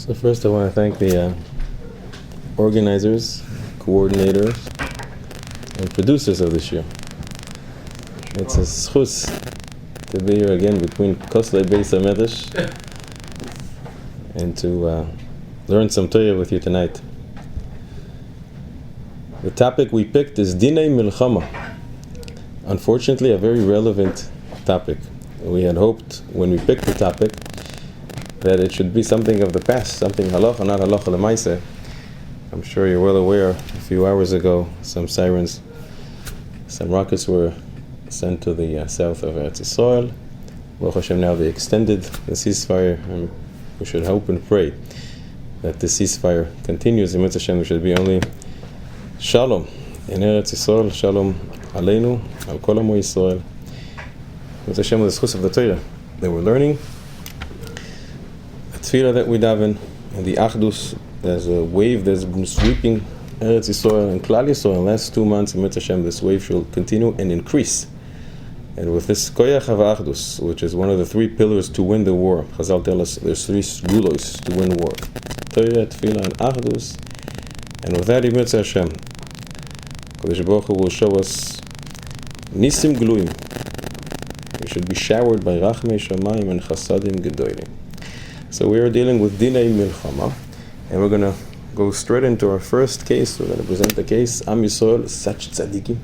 So first I want to thank the organizers, coordinators, and producers of this year. It's a schus to be here again between Koslei Beis HaMedrash and to learn some Torah with you tonight. The topic we picked is Dinei Milchama. Unfortunately, a very relevant topic. We had hoped when we picked the topic that it should be something of the past, something Halachah, not Halachah L'maaseh. I'm sure you're well aware, a few hours ago, some sirens, some rockets were sent to the south of Eretz Yisrael. Baruch Hashem, now they extended the ceasefire, and we should hope and pray that the ceasefire continues. In Hashem, there should be only Shalom in Eretz Yisrael, Shalom Aleinu, Al Kol Amo Yisrael. With Hashem, with the schus of the Torah that we're learning, the tefillah that we daven, and the achdus. There's a wave that's been sweeping Eretz Yisrael and Klal Yisrael in the last 2 months. In Hashem, this wave shall continue and increase. And with this koyach ha'achdus, which is one of the 3 pillars to win the war, Chazal tell us there's 3 sgulos to win war: Torah, tefillah, and achdus. And with that, in Hashem, Kodesh Baruch Hu will show us nisim gluim. We should be showered by rachmei shamayim and chasadim gedolim. So we are dealing with Dinei Milchama, and we're going to go straight into our first case. We're going to present the case Am Yisrael, such tzaddikim.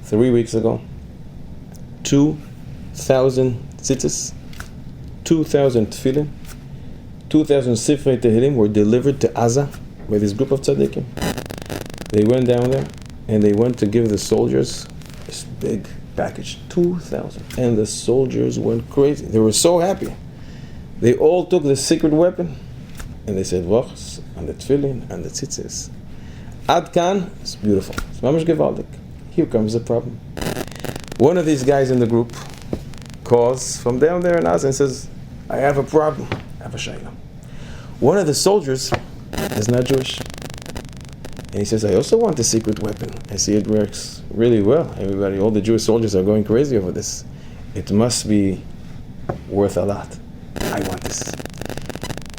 3 weeks ago, 2,000 tzitzis, 2,000 tefillin, 2,000 sifrei tehillim were delivered to Gaza by this group of tzaddikim. They went down there and they went to give the soldiers this big package, 2,000. And the soldiers went crazy. They were so happy. They all took the secret weapon and they said, Vachs, and the tefillin, and the tzitzis. Ad kan, it's beautiful. It's mamash gewaldig. Here comes the problem. One of these guys in the group calls from down there in Gaza and says, I have a problem. I have a shayla. One of the soldiers is not Jewish. And he says, I also want the secret weapon. I see it works really well. Everybody, all the Jewish soldiers are going crazy over this. It must be worth a lot. I want this.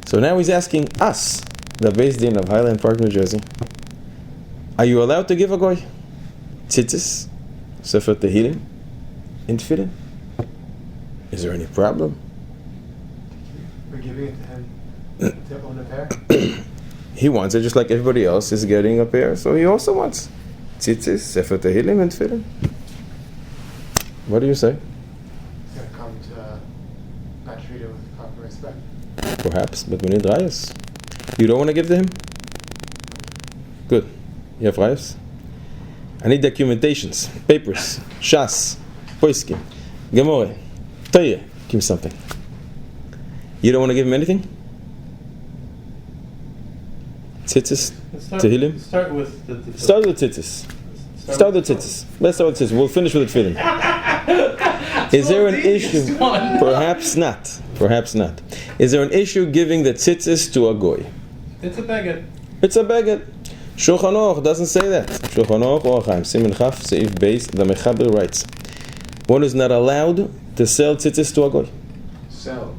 So now he's asking us, the Beis Din of Highland Park, New Jersey, are you allowed to give a goy tzitzis, sefer tehillim, and tefillin? Is there any problem? We're giving it to him to own a pair? He wants it just like everybody else is getting a pair, so he also wants tzitzis, sefer tehillim, and tefillin. What do you say? He's going to come to not treat it with proper respect. Perhaps, but we need rayas. You don't want to give to him? Good. You have rayas? I need documentations, papers, shas, poiskim, gemore, Torah. Give me something. You don't want to give him anything? Tzitzis, tehillim? Start with the Start with tzitzis. Start with tzitzis. Let's start with tzitzis. We'll finish with the tefillin. Is there an issue? Perhaps not. Perhaps not. Is there an issue giving the tzitzis to a goy? It's a baguette. It's a baguette. Shulchan Aruch doesn't say that. Shulchan Aruch or Chaim Simin Chaf Seif Beis, the Mechaber writes, one is not allowed to sell tzitzis to a goy. Sell.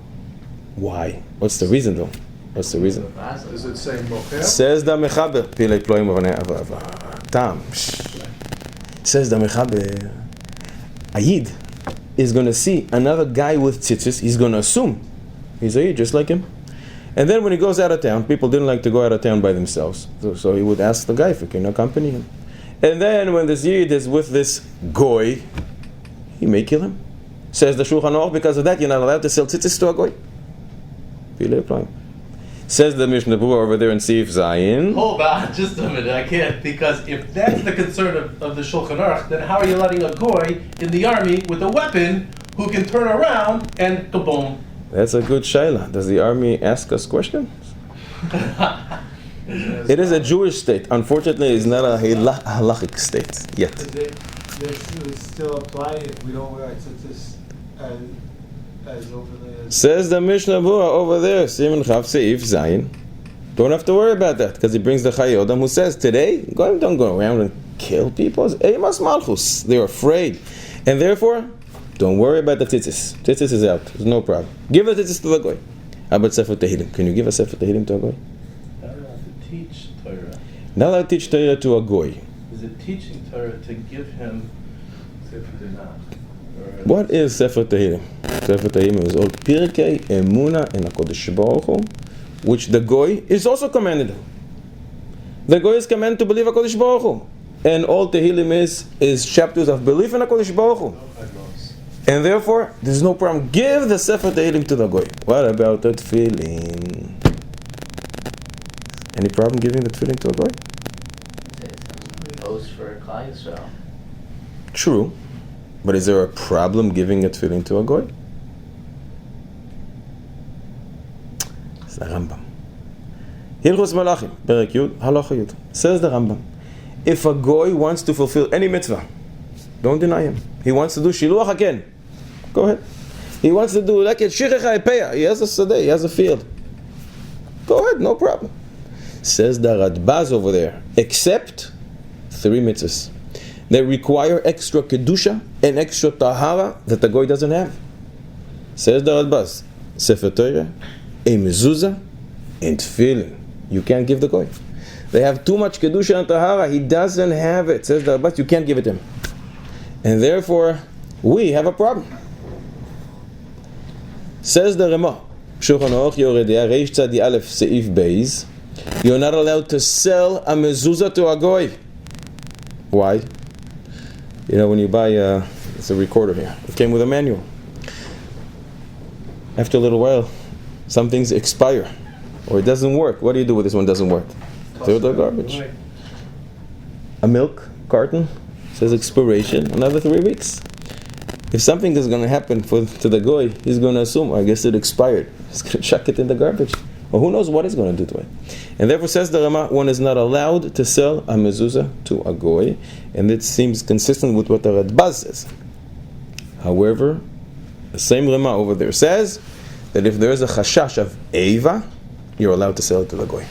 Why? What's the reason though? What's the reason? Does it say mocher? Says the Mechaber. Pilei ploim tam. Says the Mechaber. A Yid is going to see another guy with tzitzis. He's going to assume he's a Yid, just like him. And then when he goes out of town, people didn't like to go out of town by themselves. So he would ask the guy if he can accompany him. And then when this Yid is with this goy, he may kill him. Says the Shulchan Aruch, because of that, you're not allowed to sell tzitzis to a goy. Pilei ploim. Says the Mishnah Berurah over there in Seif Zayin. Hold on, just a minute, I can't, because if that's the concern of the Shulchan Aruch, then how are you letting a goy in the army with a weapon who can turn around and kaboom? That's a good shayla. Does the army ask us questions? It is a Jewish state. Unfortunately, it's not a halachic state yet. They should still apply if we don't wear tzitzis as overly as... Says the Mishnah Berurah over there, Siman Chav Seif Zayin. Don't have to worry about that, because he brings the Chayodam who says, today, goyim don't go around and kill people. Eimas Malchus. They're afraid. And therefore, don't worry about the tzitzis. Tzitzis is out. There's no problem. Give the tzitzis to the goy. How about Sefer Tehillim? Can you give a Sefer Tehillim to a goy? Not allowed to teach Torah. Not allowed to teach Torah to a goy. Is it teaching Torah to give him Sefer Dinah? What is Sefer Tehillim? Sefer Tehillim is all Pirkei Emuna in HaKadosh Baruch Hu, which the goy is also commanded. The goy is commanded to believe HaKadosh Baruch Hu. And all Tehillim is chapters of belief in HaKadosh Baruch Hu. And therefore, there's no problem. Give the Sefer Tehillim to the goy. What about the tefillin? Any problem giving the tefillin to a goy? Post for Klal Yisrael. True. But is there a problem giving a tefillin to a goy? It's the Rambam. Hilchos Malachim, Perek Yud, Halachah Yud. Says the Rambam, if a goy wants to fulfill any mitzvah, don't deny him. He wants to do Shiluach HaKen. Go ahead. He wants to do like a Shirecha Epeya. He has a sadeh, he has a field. Go ahead, no problem. Says the Radbaz over there, except 3 mitzvahs. They require extra kedusha and extra tahara that the goy doesn't have. Says the Radbaz, Sefer Torah, a mezuzah, and tefillin. You can't give the goy. They have too much kedusha and tahara. He doesn't have it. Says the Radbaz, you can't give it to him. And therefore, we have a problem. Says the Rema, Shulchan Aruch Yored Reish Tzadi Aleph Seif Beis, you're not allowed to sell a mezuzah to a goy. Why? You know, when you buy it's a recorder here. It came with a manual. After a little while, some things expire or it doesn't work. What do you do with this one doesn't work? Throw it in the garbage. A milk carton says expiration another 3 weeks. If something is going to happen to the goy, he's going to assume, I guess it expired. He's going to chuck it in the garbage. Or who knows what he's going to do to it. And therefore says the Rama, one is not allowed to sell a mezuzah to a goy. And it seems consistent with what the Radbaz says. However, the same Rama over there says that if there is a chashash of Eva, you're allowed to sell it to the goy.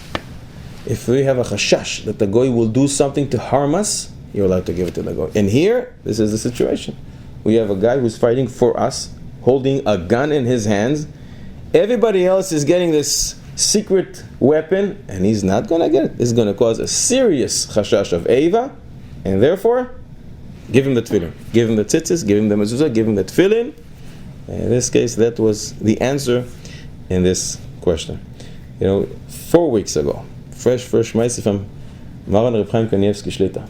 If we have a chashash that the goy will do something to harm us, you're allowed to give it to the goy. And here, this is the situation. We have a guy who's fighting for us, holding a gun in his hands. Everybody else is getting this secret weapon, and he's not going to get it. It's going to cause a serious chashash of Eva, and therefore, give him the tefillin. Give him the tzitzis, give him the mezuzah, give him the tefillin. In this case, that was the answer in this question. 4 weeks ago, fresh ma'aseh from Maran Reb Chaim Kanievsky Shlita.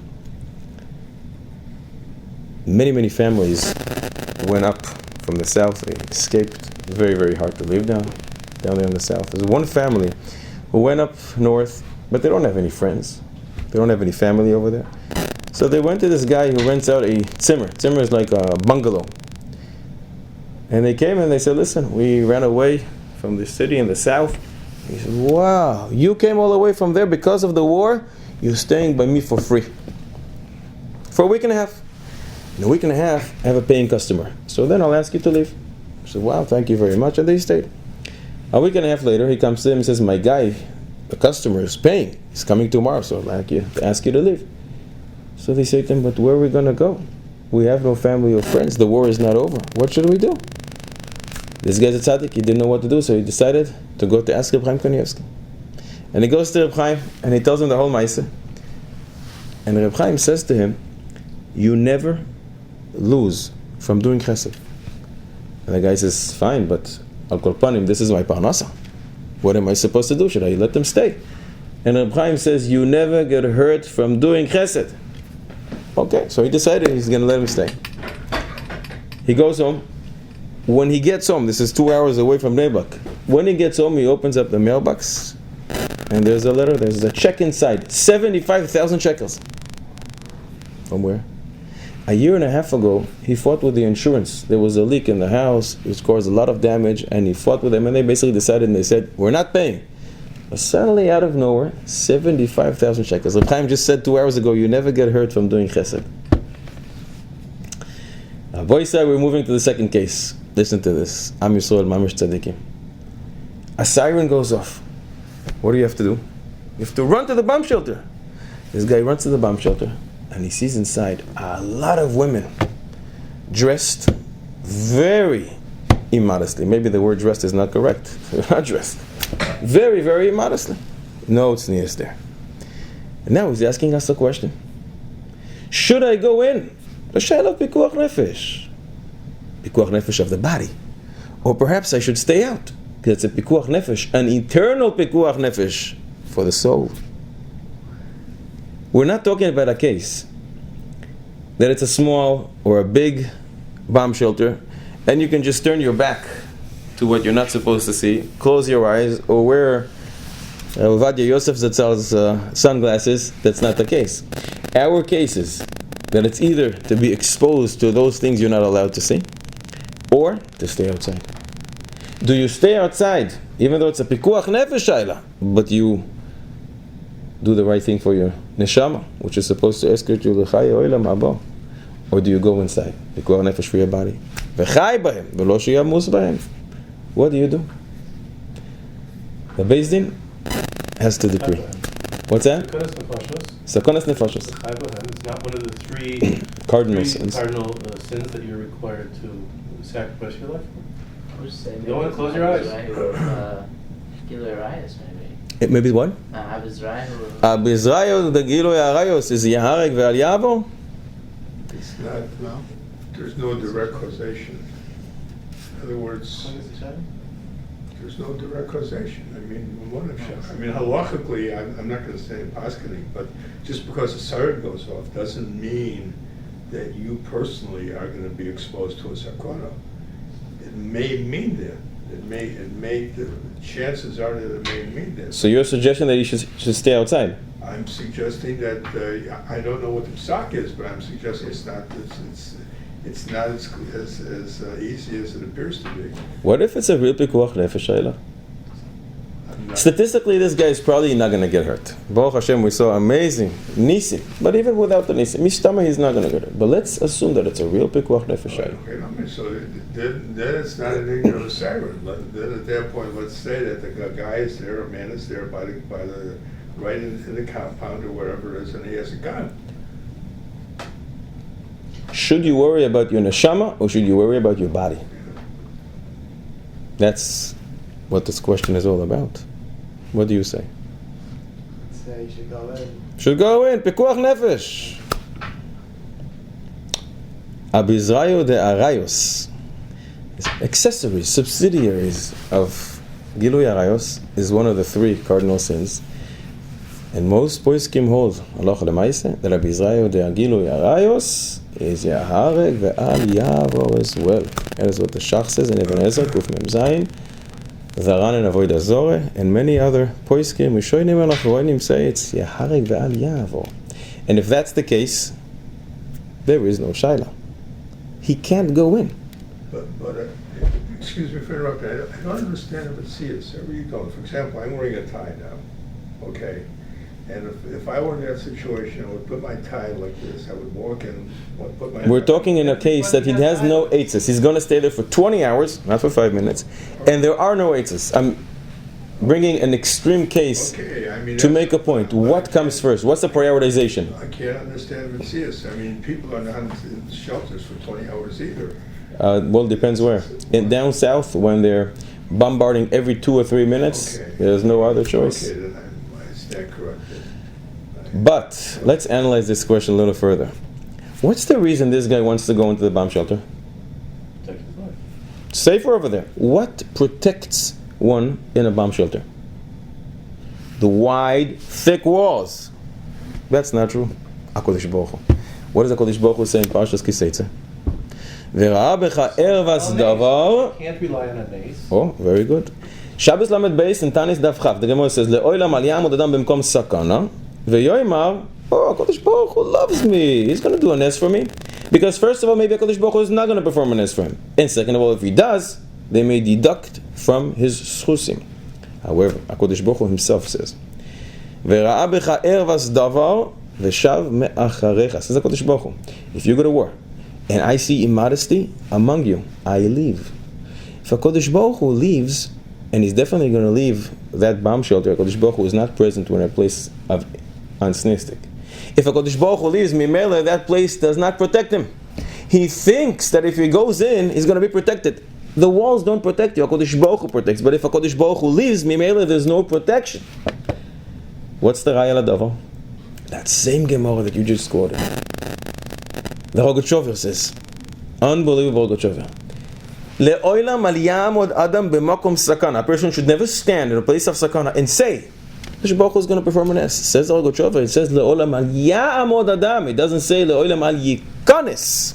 Many families went up from the south. They escaped. Very, very hard to live down there in the south. There's one family who went up north, but they don't have any friends. They don't have any family over there. So they went to this guy who rents out a tzimmer. Tzimmer is like a bungalow. And they came and they said, listen, we ran away from the city in the south. He said, wow, you came all the way from there because of the war? You're staying by me for free. For a week and a half. In a week and a half, I have a paying customer. So then I'll ask you to leave. I said, wow, thank you very much. And they stayed. A week and a half later, he comes to him and says, my guy, the customer is paying. He's coming tomorrow, so I'd like you to ask you to leave. So they say to him, but where are we going to go? We have no family or friends. The war is not over. What should we do? This guy's a tzaddik. He didn't know what to do, so he decided to go to ask Reb Chaim Kanievsky. And he goes to Reb Chaim, and he tells him the whole ma'aseh. And Reb Chaim says to him, you never lose from doing chesed. And the guy says, fine, but Al Kol Panim, this is my parnasa. What am I supposed to do? Should I let them stay? And Reb Chaim says, you never get hurt from doing chesed. Okay, so he decided he's going to let him stay. He goes home. When he gets home, this is 2 hours away from Neibach. When he gets home, he opens up the mailbox, and there's a letter, there's a check inside, 75,000 shekels. From where? A year and a half ago, he fought with the insurance. There was a leak in the house, which caused a lot of damage, and he fought with them, and they basically decided, and they said, we're not paying. But suddenly, out of nowhere, 75,000 shekels. Reb Chaim just said 2 hours ago, you never get hurt from doing chesed. Boy said, we're moving to the second case. Listen to this. Am Yisrael Mamish Tzadikim. A siren goes off. What do you have to do? You have to run to the bomb shelter. This guy runs to the bomb shelter, and he sees inside a lot of women dressed very immodestly. Maybe the word dressed is not correct. They're not dressed. Very, very immodestly. No tznius there. And now he's asking us a question. Should I go in? The shayla of pikuach nefesh. Pikuach nefesh of the body. Or perhaps I should stay out. Because it's a pikuach nefesh, an eternal pikuach nefesh for the soul. We're not talking about a case that it's a small or a big bomb shelter and you can just turn your back to what you're not supposed to see, close your eyes, or wear Ovadia Yosef Zatzal's sunglasses. That's not the case. Our case is that it's either to be exposed to those things you're not allowed to see, or to stay outside. Do you stay outside, even though it's a pikuach nefesh shayla, but you do the right thing for your neshama, which is supposed to escort you l'chai olam haba? Or do you go inside, pikuach nefesh for your body? V'chai bahem, v'lo sheyamus bahem. What do you do? The Beis Din has to decree. What's that? Sakonas nefashos. It's not one of the three cardinal sins. Cardinal sins that you're required to sacrifice your life for. You don't want to close your eyes. Gilui Arayos, maybe. It maybe what? Abizrael. The Gilui Arayos is Yaharek ve'al Yavo? It's not, there's no direct causation. In other words, there's no direct causation. I mean, halachically, I'm not going to say in paskening, but just because a siren goes off doesn't mean that you personally are going to be exposed to a sakana. It may mean that. The chances are that it may mean that. So you're suggesting that you should stay outside? I'm suggesting that, I don't know what the psak is, but I'm suggesting it's not as easy as it appears to be. What if it's a real pikuach nefesh shayla? Statistically, this guy is probably not going to get hurt. Baruch Hashem, we saw amazing nisim, but even without the nisim, mishtama, he's not going to get hurt. But let's assume that it's a real pikuach nefesh shayla. Okay, so then it's not an ignorant siren. Then at that point, let's say that the guy is there, a man is there by the right in the compound or wherever it is, and he has a gun. Should you worry about your neshama or should you worry about your body? That's what this question is all about. What do you say? I'd say you should go in. Should go in. Pikuach nefesh. Abizrayo de arayos. Accessories, subsidiaries of Gilui Arayos is one of the three cardinal sins. And most poskim hold, Halachah lemaaseh, that Abizrayo de Gilui Arayos is Yaharek ve'al Yavo as well. That is what the Shach says in Ibn Ezra, Kuf Mem Zayin, Zaran and Avodah Zoreh, and many other poskim, Rishonim and Achronim say it's Yaharek ve'al Yavo. And if that's the case, there is no shayla. He can't go in. But excuse me for interrupting. I don't understand if it's serious. Wherever you go. For example, I'm wearing a tie now. Okay. And if I were in that situation, I would put my tie like this. I would walk in, put my... We're talking in a case that he has no eitzes. He's going to stay there for 20 hours, not for 5 minutes, and there are no eitzes. I'm bringing an extreme case to make a point. What comes first? What's the prioritization? I can't understand if it's serious. I mean, people are not in shelters for 20 hours either. Well, depends where. Down south, when they're bombarding every 2 or 3 minutes, there's no other choice. Okay, then is that correct? But let's analyze this question a little further. What's the reason this guy wants to go into the bomb shelter? Protect his life. Safer over there. What protects one in a bomb shelter? The wide, thick walls. That's not true. HaKadosh Baruch Hu. What does HaKadosh Baruch Hu say in Parshas Kiseitze? V'ra'a becha ervas davar. Can't rely on a mace. Oh, very good. Shabbos Lamed Beis and Tanis Daf Chav. The Gemara says, Le'olam al yamod adam b'mkom sakana. V'yoymar, oh, HaKadosh Baruch Hu loves me. He's going to do a nest for me. Because first of all, maybe HaKadosh Baruch Hu is not going to perform a nest for him. And second of all, if he does, they may deduct from his schusim. However, HaKadosh Baruch Hu himself says, V'ra'a becha ervas davar v'shav me'acharecha. Says HaKadosh Baruch Hu, if you go to war, and I see immodesty among you, I leave. If HaKadosh Baruch Hu leaves, and he's definitely going to leave that bomb shelter, HaKadosh Baruch Hu is not present when a place of unsnistic. If HaKadosh Baruch Hu leaves, Mimele, that place does not protect him. He thinks that if he goes in, he's going to be protected. The walls don't protect you. HaKadosh Baruch Hu protects. But if HaKadosh Baruch Hu leaves, Mimele, there's no protection. What's the Raya L'Davar? That same Gemara that you just quoted. The Rogatchover says, unbelievable Rogatchover. Le'olam al ya'amod adam b'makom sakana. A person should never stand in a place of sakana and say, HaKadosh Baruch Hu is going to perform an S. It says the Rogatchover, it says le'olam al ya'amod adam. It doesn't say le'olam al yikanis.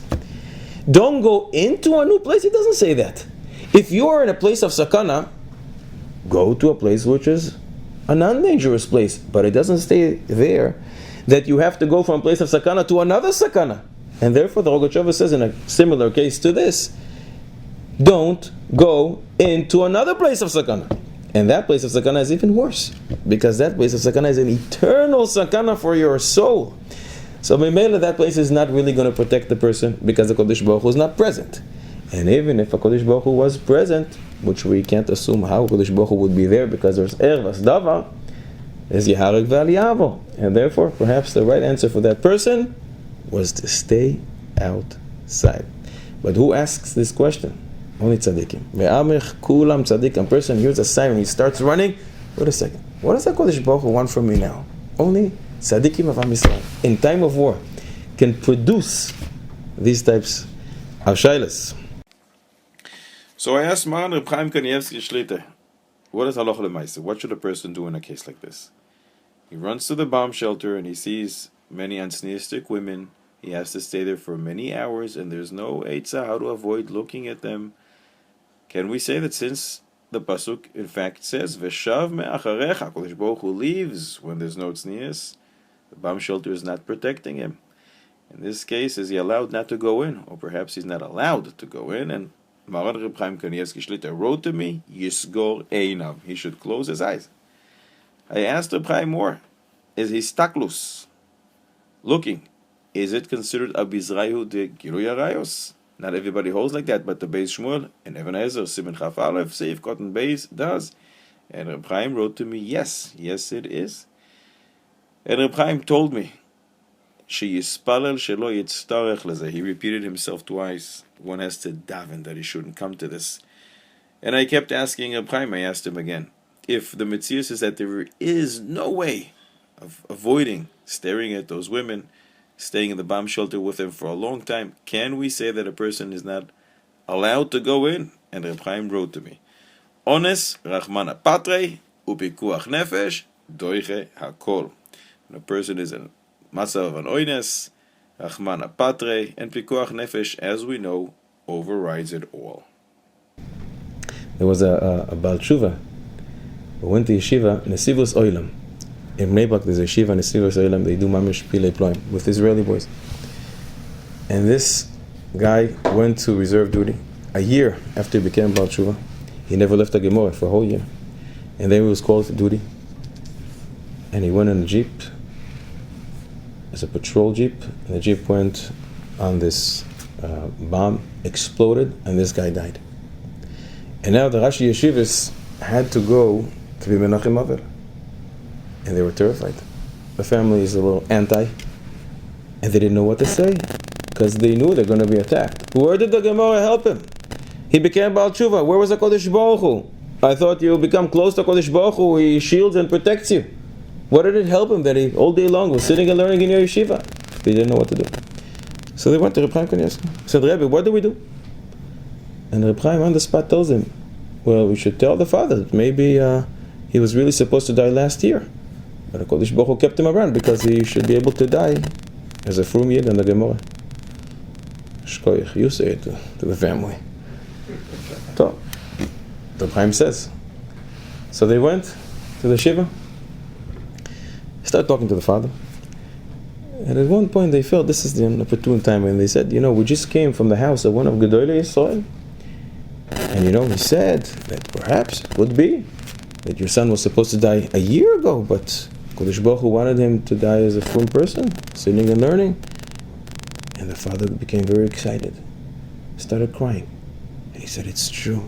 Don't go into a new place. It doesn't say that. If you are in a place of sakana, go to a place which is a non-dangerous place. But it doesn't stay there that you have to go from a place of sakana to another sakana. And therefore the Rogatchover says in a similar case to this, don't go into another place of sakana. And that place of sakana is even worse, because that place of sakana is an eternal sakana for your soul. So Mimele, that place is not really going to protect the person, because the Kodesh Baruch Hu is not present. And even if a Kodesh Baruch Hu was present, which we can't assume how Kodesh Baruch Hu would be there, because there's Ervas Davar, there's Yeharek V'Aliyavo. And therefore, perhaps the right answer for that person was to stay outside. But who asks this question? Only tzaddikim. Ve'amich kulam tzaddik. A person hears a siren, he starts running. Wait a second. What does the Kodesh Baruch Hu want from me now? Only tzaddikim of Am Yisrael, in time of war, can produce these types of shaylas. So I asked Maran Reb Chaim Kanievsky Shlita, what is Halachah L'Maaseh? What should a person do in a case like this? He runs to the bomb shelter and he sees many ansneistic women. He has to stay there for many hours, and there's no eitzah how to avoid looking at them. Can we say that since the pasuk in fact says Veshav me'acharecha, Kodesh Baruch Hu leaves when there's no tznius, the bomb shelter is not protecting him? In this case, is he allowed not to go in, or perhaps he's not allowed to go in? And Maran Reb Chaim Kanievsky Shlita wrote to me, Yisgor einav, he should close his eyes. I asked Reb Chaim more, is he staklus, looking? Is it considered a bizrayu de Gilui Arayos? Not everybody holds like that, but the Beis Shmuel and Even Ezer, Siman Chaf Aleph, Seif Cotton Beis does. And Reb Chaim wrote to me, yes it is. And Reb Chaim told me, Sheyispalel shelo yitztarech lezeh. He repeated himself twice. One has to daven that he shouldn't come to this. And I kept asking Reb Chaim, I asked him again, if the Metzius is that there is no way of avoiding staring at those women, staying in the bomb shelter with them for a long time, can we say that a person is not allowed to go in? And Reb Chaim wrote to me, Ones rachmana patre upikuach nefesh doiche hakol. When a person is in matzav of an oines, rachmana patre, and pikuach nefesh, as we know, overrides it all. There was a Baal Tshuva who went to yeshiva, Nesivos Oilam. In Bnei Brak, there's a yeshiva, Nesivos Oilam, they do mamish pilei ploim with Israeli boys. And this guy went to reserve duty a year after he became Baal Tshuva. He never left a Gemara for a whole year. And then he was called to duty. And he went in a jeep. It's a patrol jeep. And the jeep went on this bomb, exploded, and this guy died. And now the Rashi Yeshivas had to go to be Menachem Avel. And they were terrified. The family is a little anti. And they didn't know what to say, because they knew they're going to be attacked. Where did the Gemara help him? He became Baal Tshuva. Where was the Kodesh Baruch Hu? I thought you become close to Kodesh Baruch Hu. He shields and protects you. What did it help him that he all day long was sitting and learning in your yeshiva? They didn't know what to do. So they went to Reb Chaim Kanievsky. Said, Rebbe, what do we do? And Reb Chaim on the spot tells him, well, we should tell the father that maybe he was really supposed to die last year. But the Kodesh Baruch Hu kept him around because he should be able to die as a frum yid in the Gemara. Shkoyach, you say it to the family. So, the Chaim says. So they went to the Shiva, started talking to the father, and at one point they felt this is the opportune time, and they said, we just came from the house of one of Gedolei Yisrael, and he said that perhaps it would be that your son was supposed to die a year ago, but Kodesh Baruch Hu wanted him to die as a frum person, sitting and learning. And the father became very excited, started crying. And he said, it's true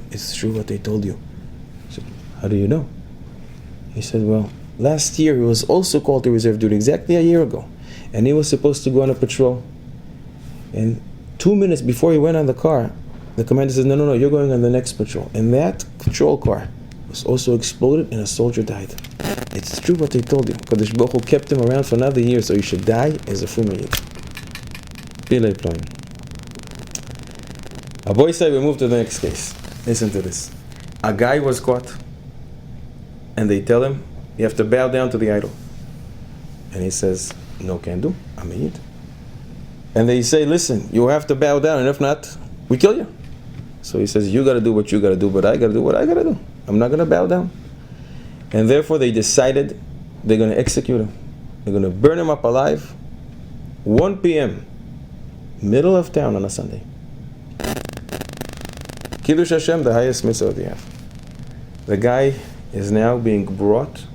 what they told you. I said, how do you know? He said, well, last year he was also called to reserve duty, exactly a year ago. And he was supposed to go on a patrol. And 2 minutes before he went on the car, The commander says, no, you're going on the next patrol. And that patrol car was also exploded and a soldier died. It's true what they told you. Kodesh Baruch Hu kept him around for another year, so you should die as a Fuma Yid. Pilei Ploim. A boy said, we move to the next case. Listen to this. A guy was caught, and they tell him, you have to bow down to the idol. And he says, no can do, I'm a Yid. And they say, listen, you have to bow down, and if not, we kill you. So he says, you got to do what you got to do, but I got to do what I got to do. I'm not going to bow down. And therefore they decided they're going to execute him. They're going to burn him up alive, 1 p.m., middle of town on a Sunday. Kiddush Hashem, the highest mitzvah they have. The guy is now being brought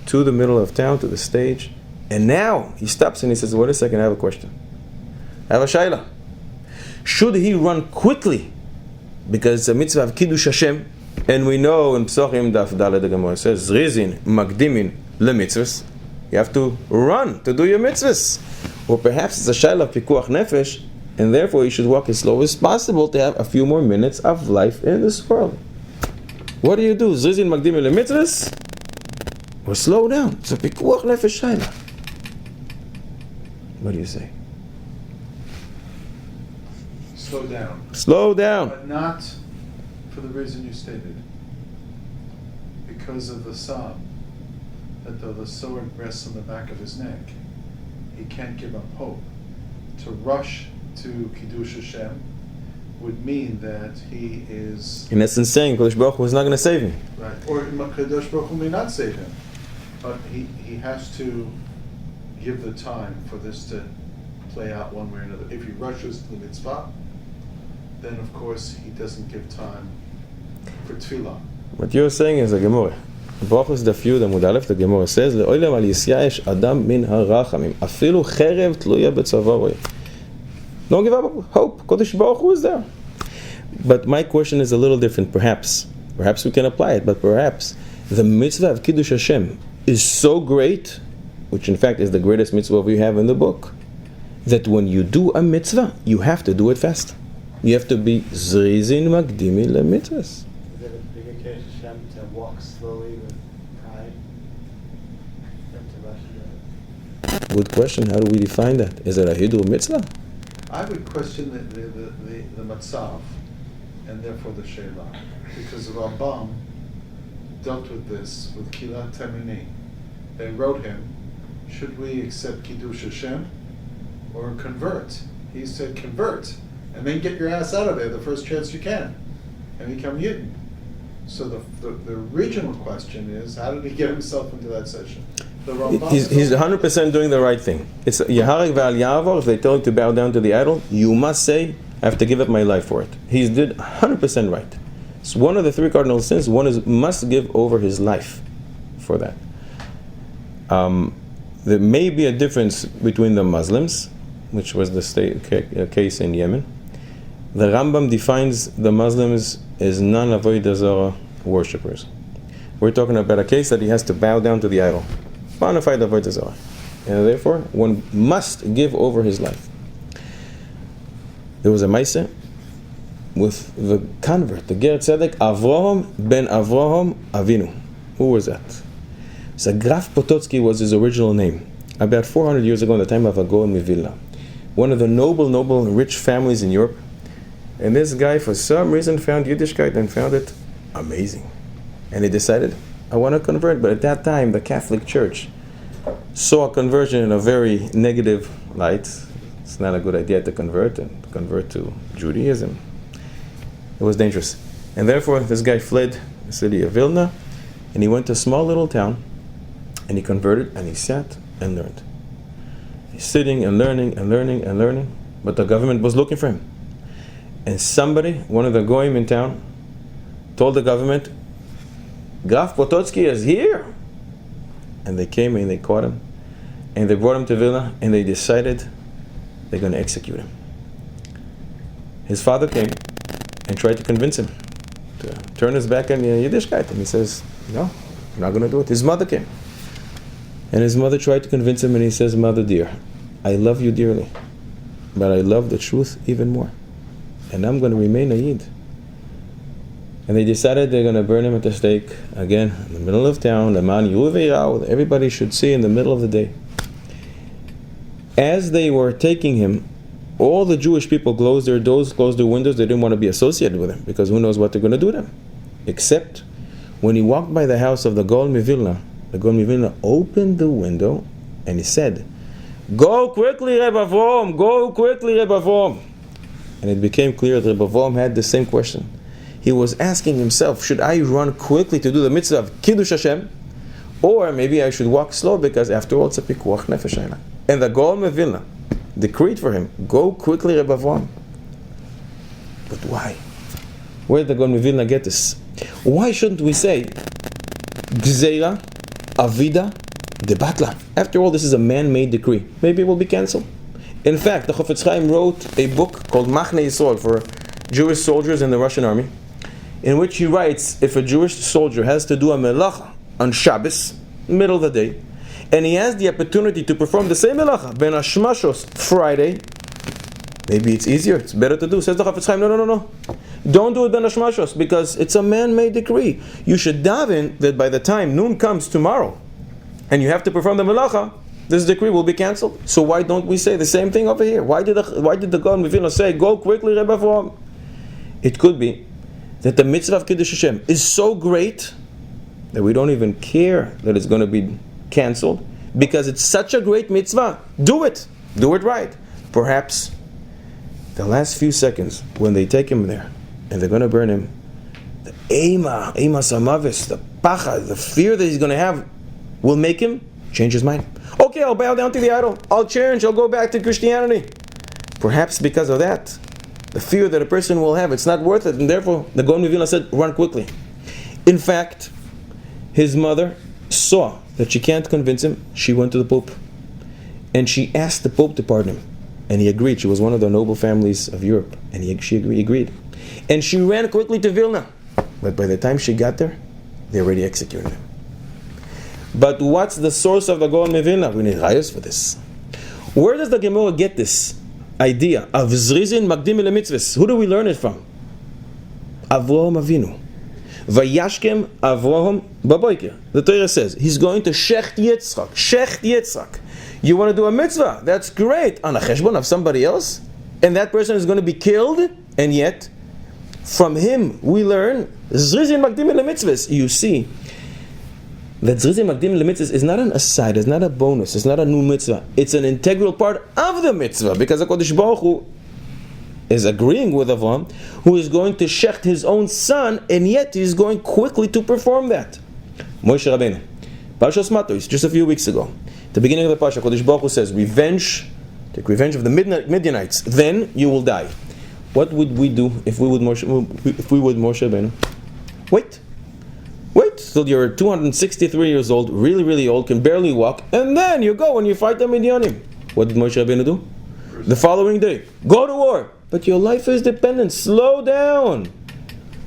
to the middle of town, to the stage, and now he stops and he says, wait a second, I have a question. I have a shayla. Should he run quickly because it's a mitzvah of Kiddush Hashem, and we know in Psochim Daf Daled the Gemara says Zrizin Magdimin LeMitzvahs, you have to run to do your mitzvahs. Or perhaps it's a shayla of Pikuach Nefesh, and therefore you should walk as slow as possible to have a few more minutes of life in this world. What do? Zrizin Magdimin LeMitzvahs? Or slow down. It's a Pikuach Nefesh shayla. What do you say? Slow down. Slow down. But not for the reason you stated. Because of the psalm, that though the sword rests on the back of his neck, he can't give up hope. To rush to Kiddush Hashem would mean that he is... In essence saying, Kodesh Baruch Hu is not going to save me. Right. Or Kadosh Baruch Hu may not save him. But he has to give the time for this to play out one way or another. If he rushes to the mitzvah, then of course he doesn't give time for tefillah. What you're saying is a Gemara. Brachos Daf Yud Amud Aleph, the Gemara says, "Le'olam al yisyayesh adam min harachamim, afilu cherev tluya betzavaroy." Don't give up hope. Kodesh Baruch Hu is there. But my question is a little different. Perhaps we can apply it. But perhaps the mitzvah of Kiddush Hashem is so great, which in fact is the greatest mitzvah we have in the book, that when you do a mitzvah, you have to do it fast. You have to be zrizin magdimi lemitzvahs. Is it a bigger case Hashem to walk slowly with pride than to rush to Good question. How do we define that? Is it a hidur mitzvah? I would question the matzav, and therefore the sheila, because the Rambam dealt with this with Kila Temini. They wrote him, should we accept Kiddush Hashem or convert? He said convert, and then get your ass out of there the first chance you can, and become Yidden. So the original question is, how did he get himself into that session? He's 100% doing the right thing. It's Yaharek Ve'al Ya'avor. If they tell you to bow down to the idol, you must say, I have to give up my life for it. He did 100% right. It's one of the 3 cardinal sins. One is must give over his life for that. There may be a difference between the Muslims, which was the case in Yemen. The Rambam defines the Muslims as non-avodah zarah worshippers. We're talking about a case that he has to bow down to the idol. Bona fide avodah zarah. And therefore, one must give over his life. There was a Maaseh with the convert, the Ger Tzedek, Avraham ben Avraham Avinu. Who was that? So Graf Potocki was his original name. About 400 years ago, in the time of a Gaon Vilna, one of the noble, rich families in Europe. And this guy, for some reason, found Yiddishkeit and found it amazing. And he decided, I want to convert. But at that time, the Catholic Church saw conversion in a very negative light. It's not a good idea to convert to Judaism. It was dangerous. And therefore, this guy fled the city of Vilna, and he went to a small little town, and he converted, and he sat and learned. He's sitting and learning, but the government was looking for him. And somebody, one of the goyim in town, told the government, Graf Potocki is here. And they came and they caught him, and they brought him to Vilna, and they decided they're going to execute him. His father came and tried to convince him to turn his back on Yiddishkeit, and he says, no, I'm not going to do it. His mother came, and his mother tried to convince him, and he says, Mother dear, I love you dearly, but I love the truth even more. and I'm going to remain a Yid. And they decided they're going to burn him at the stake, again, in the middle of town, everybody should see in the middle of the day. As they were taking him, all the Jewish people closed their doors, closed their windows. They didn't want to be associated with him, because who knows what they're going to do to him. Except when he walked by the house of the Gaon Mivilna, the Gaon Mivilna opened the window and he said, "Go quickly, Reb Avrom! Go quickly, Reb Avrom!" And it became clear that Reb Avrom had the same question. He was asking himself, should I run quickly to do the mitzvah of Kiddush Hashem? Or maybe I should walk slow, because after all it's a pikuach nefesh Highland. And the Gaon Mivilna decreed for him, go quickly, Reb Avrom. But why? Where did the Gaon Mivilna get this? Why shouldn't we say Gzeira, Avida, Debatla? After all, this is a man-made decree. Maybe it will be cancelled. In fact, the Chofetz Chaim wrote a book called Machne Yisrael for Jewish soldiers in the Russian army, in which he writes, if a Jewish soldier has to do a melacha on Shabbos, middle of the day, and he has the opportunity to perform the same melacha ben Hashmashos Friday, maybe it's easier, it's better to do. Says the Chofetz Chaim, no. Don't do it ben Hashmashos, because it's a man-made decree. You should daven that by the time noon comes tomorrow, and you have to perform the melacha, this decree will be cancelled. So why don't we say the same thing over here? Why did the Gaon Mivilna say, go quickly, Reb Avrom? It could be that the mitzvah of Kiddush Hashem is so great that we don't even care that it's going to be cancelled, because it's such a great mitzvah. Do it right. Perhaps the last few seconds when they take him there and they're going to burn him, the Eima Samavis, the Pacha, the fear that he's going to have, will make him change his mind. Okay, I'll bow down to the idol. I'll change. I'll go back to Christianity. Perhaps because of that, the fear that a person will have, it's not worth it, and therefore the Gaon Mivilna said, run quickly. In fact, his mother saw that she can't convince him. She went to the Pope, and she asked the Pope to pardon him, and he agreed. She was one of the noble families of Europe, and he agreed. And she ran quickly to Vilna, but by the time she got there, they already executed him. But what's the source of the Gaon Mivilna? We need rayos for this. Where does the Gemara get this idea of Zrizin Magdim Mitzvahs? Who do we learn it from? Avraham Avinu. Vayashkem Avraham Baboiker. The Torah says he's going to Shecht Yitzchak. You want to do a mitzvah? That's great. On a cheshbon of somebody else? And that person is going to be killed? And yet, from him we learn Zrizin Magdim Mitzvahs. You see that Zrizin Magdim Mitzvahs is not an aside, it's not a bonus, it's not a new mitzvah. It's an integral part of the mitzvah, because HaKadosh Baruch Hu is agreeing with Avram, who is going to shecht his own son, and yet he's going quickly to perform that. Moshe Rabbeinu, Parshas Matos, just a few weeks ago, the beginning of the Parsha, HaKadosh Baruch Hu says, take revenge of the Midianites, then you will die. What would we do if we would Moshe Rabbeinu? Wait till you're 263 years old, really, really old, can barely walk, and then you go and you fight the Midianim. What did Moshe Rabbeinu do? The following day, go to war. But your life is dependent. Slow down.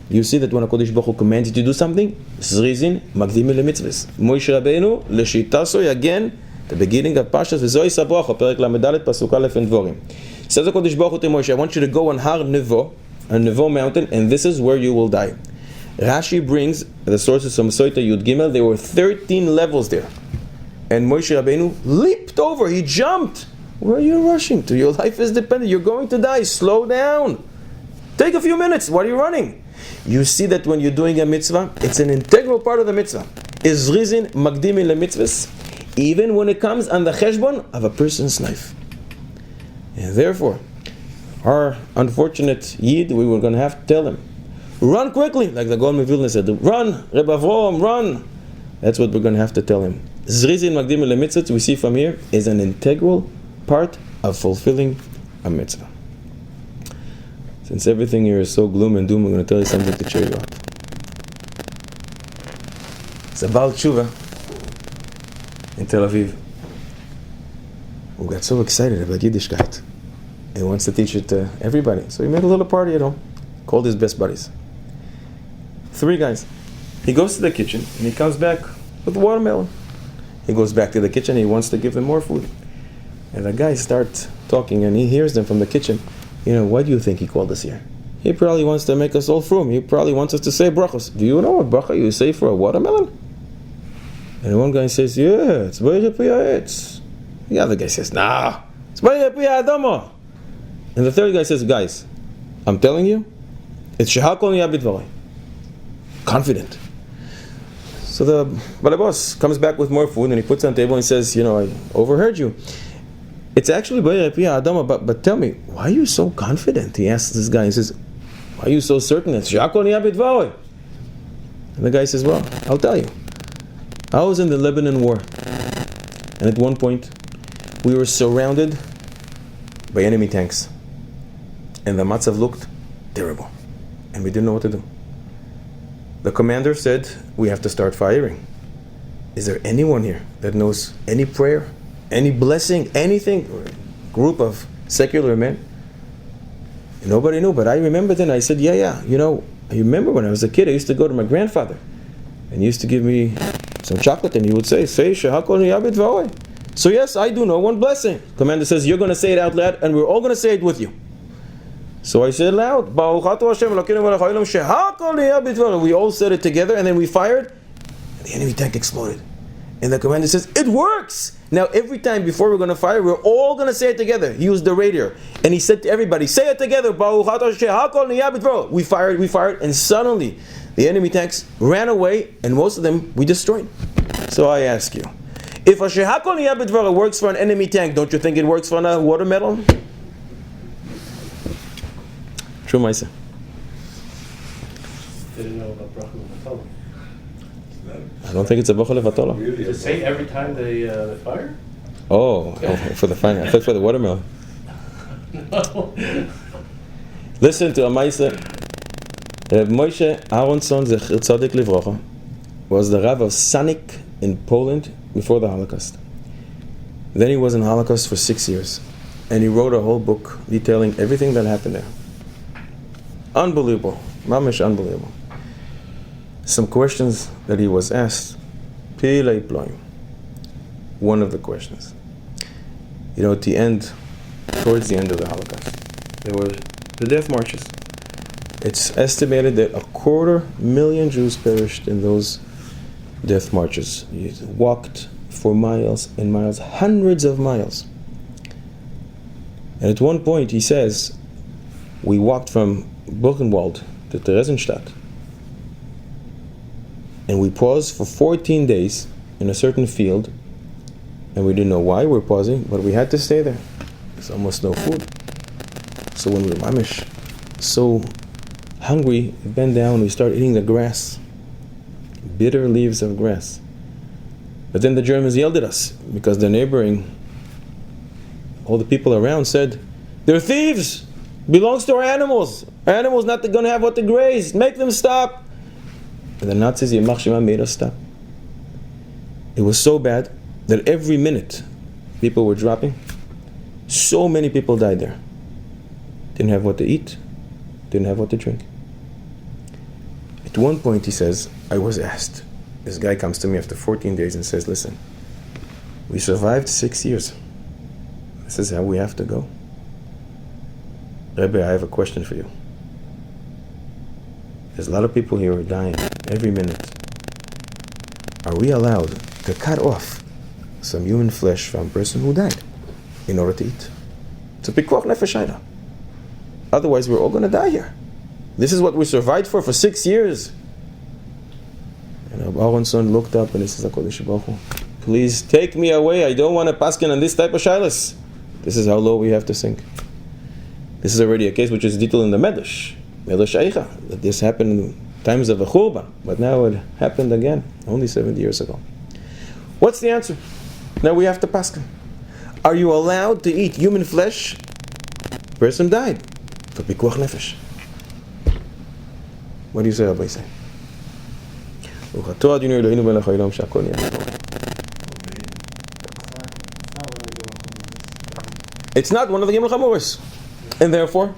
You see that when HaKadosh Baruch Hu commands you to do something, Zrizin Magdim Mitzvahs. Moshe Rabbeinu, Leshitasoy, again, the beginning of Pashas, V'zoi Sabracha, Perek Lamedalet, Pasuk Aleph and Dvorim. Says HaKadosh Baruch Hu to Moshe, I want you to go on Har Nevo, a Nevo mountain, and this is where you will die. Rashi brings the sources from Soita Yud Gimel. There were 13 levels there, and Moshe Rabbeinu leaped over. He jumped. Where are you rushing to? Your life is dependent. You're going to die. Slow down. Take a few minutes. Why are you running? You see that when you're doing a mitzvah, it's an integral part of the mitzvah. Is Rizin Magdim Mitzvahs, even when it comes on the cheshbon of a person's life. And therefore, our unfortunate Yid, we were going to have to tell him, run quickly, like the Gaon Mivilna said. Run, Reb Avrom, run. That's what we're going to have to tell him. Zrizin Magdim Mitzvahs, we see from here, is an integral part of fulfilling a mitzvah. Since everything here is so gloom and doom, we're going to tell you something to cheer you up. It's a Baal Tshuva in Tel Aviv who got so excited about Yiddishkeit. He wants to teach it to everybody. So he made a little party at home, called his best buddies. 3 guys. He goes to the kitchen and he comes back with watermelon. He goes back to the kitchen and he wants to give them more food. And the guys start talking and he hears them from the kitchen. Why do you think he called us here? He probably wants to make us all frum. He probably wants us to say brachos. Do you know what bracha you say for a watermelon? And one guy says, yeah, it's Boirei Pri Ha'etz. The other guy says, nah, it's Boirei Pri Ha'adama. And the third guy says, guys, I'm telling you, it's Shehakol Niyah B'Dvarei. Confident. So the balabos comes back with more food and he puts it on the table and he says, I overheard you. It's actually Boirei Pri Ha'adama, but tell me, why are you so confident? He asks this guy, he says, why are you so certain it's Shehakol Niyah B'Dvarei? And the guy says, well, I'll tell you. I was in the Lebanon war, and at one point we were surrounded by enemy tanks, and the matzav looked terrible, and we didn't know what to do. The commander said, we have to start firing. Is there anyone here that knows any prayer, any blessing, anything? Group of secular men. Nobody knew, but I remember then, I said, yeah, I remember when I was a kid, I used to go to my grandfather, and he used to give me some chocolate, and he would say Shehakol Niyah B'Dvarei. So yes, I do know one blessing. Commander says, you're going to say it out loud, and we're all going to say it with you. So I said loud, Baruch Atah Hashem Elokeinu melech haolam Shehakol Niyah B'Dvarei. We all said it together, and then we fired, and the enemy tank exploded. And the commander says, it works! Now every time before we're going to fire, we're all going to say it together. He used the radio, and he said to everybody, say it together, Baruch Atah Shehakol Niyah B'Dvarei. We fired, and suddenly the enemy tanks ran away, and most of them we destroyed. So I ask you, if a Shehakol Niyah B'Dvarei works for an enemy tank, don't you think it works for a watermelon? True, Maisa. Didn't know about bracha levatala. I don't think it's a bracha levatala. Does it say every time they fire? Oh, for the fire. I thought for the watermelon. No. Listen to a Maisa. Reb Moshe Aronson Zecher Tzadik Livrocha was the Rav of Sanik in Poland before the Holocaust. Then he was in Holocaust for 6 years, and he wrote a whole book detailing everything that happened there. Unbelievable, mamish unbelievable. Some questions that he was asked. Pilei ploim. One of the questions. At the end, towards the end of the Holocaust, there were the death marches. It's estimated that 250,000 Jews perished in those death marches. You walked for miles and miles, hundreds of miles. And at one point he says, we walked from Buchenwald to Theresienstadt, and we paused for 14 days in a certain field, and we didn't know why we're pausing, but we had to stay there. There's almost no food. So when we were mamish, so hungry, we bend down, we start eating the grass, bitter leaves of grass. But then the Germans yelled at us because the neighboring, all the people around said, they're thieves, belongs to our animals. Our animals not going to have what to graze, make them stop. And the Nazis, Milchama, made us stop. It was so bad that every minute people were dropping. So many people died there. Didn't have what to eat, didn't have what to drink. At one point he says, I was asked, this guy comes to me after 14 days and says, listen, we survived 6 years. This is how we have to go. Rebbe, I have a question for you. There's a lot of people here who are dying every minute. Are we allowed to cut off some human flesh from a person who died in order to eat? It's a pikuach nefesh hayla. Otherwise, we're all going to die here. This is what we survived for 6 years. And Aronson looked up and he says, HaKadosh Baruch Hu, please take me away. I don't want to paskin on this type of shilas. This is how low we have to sink. This is already a case which is detailed in the Medrash Eicha, that this happened in times of a churban, but now it happened again, only 70 years ago. What's the answer? Now we have to paskin. Are you allowed to eat human flesh? Person died. For pikuach nefesh. What do you say, Rabbi? Say? It's not one of the Gimel Chamuris. And therefore?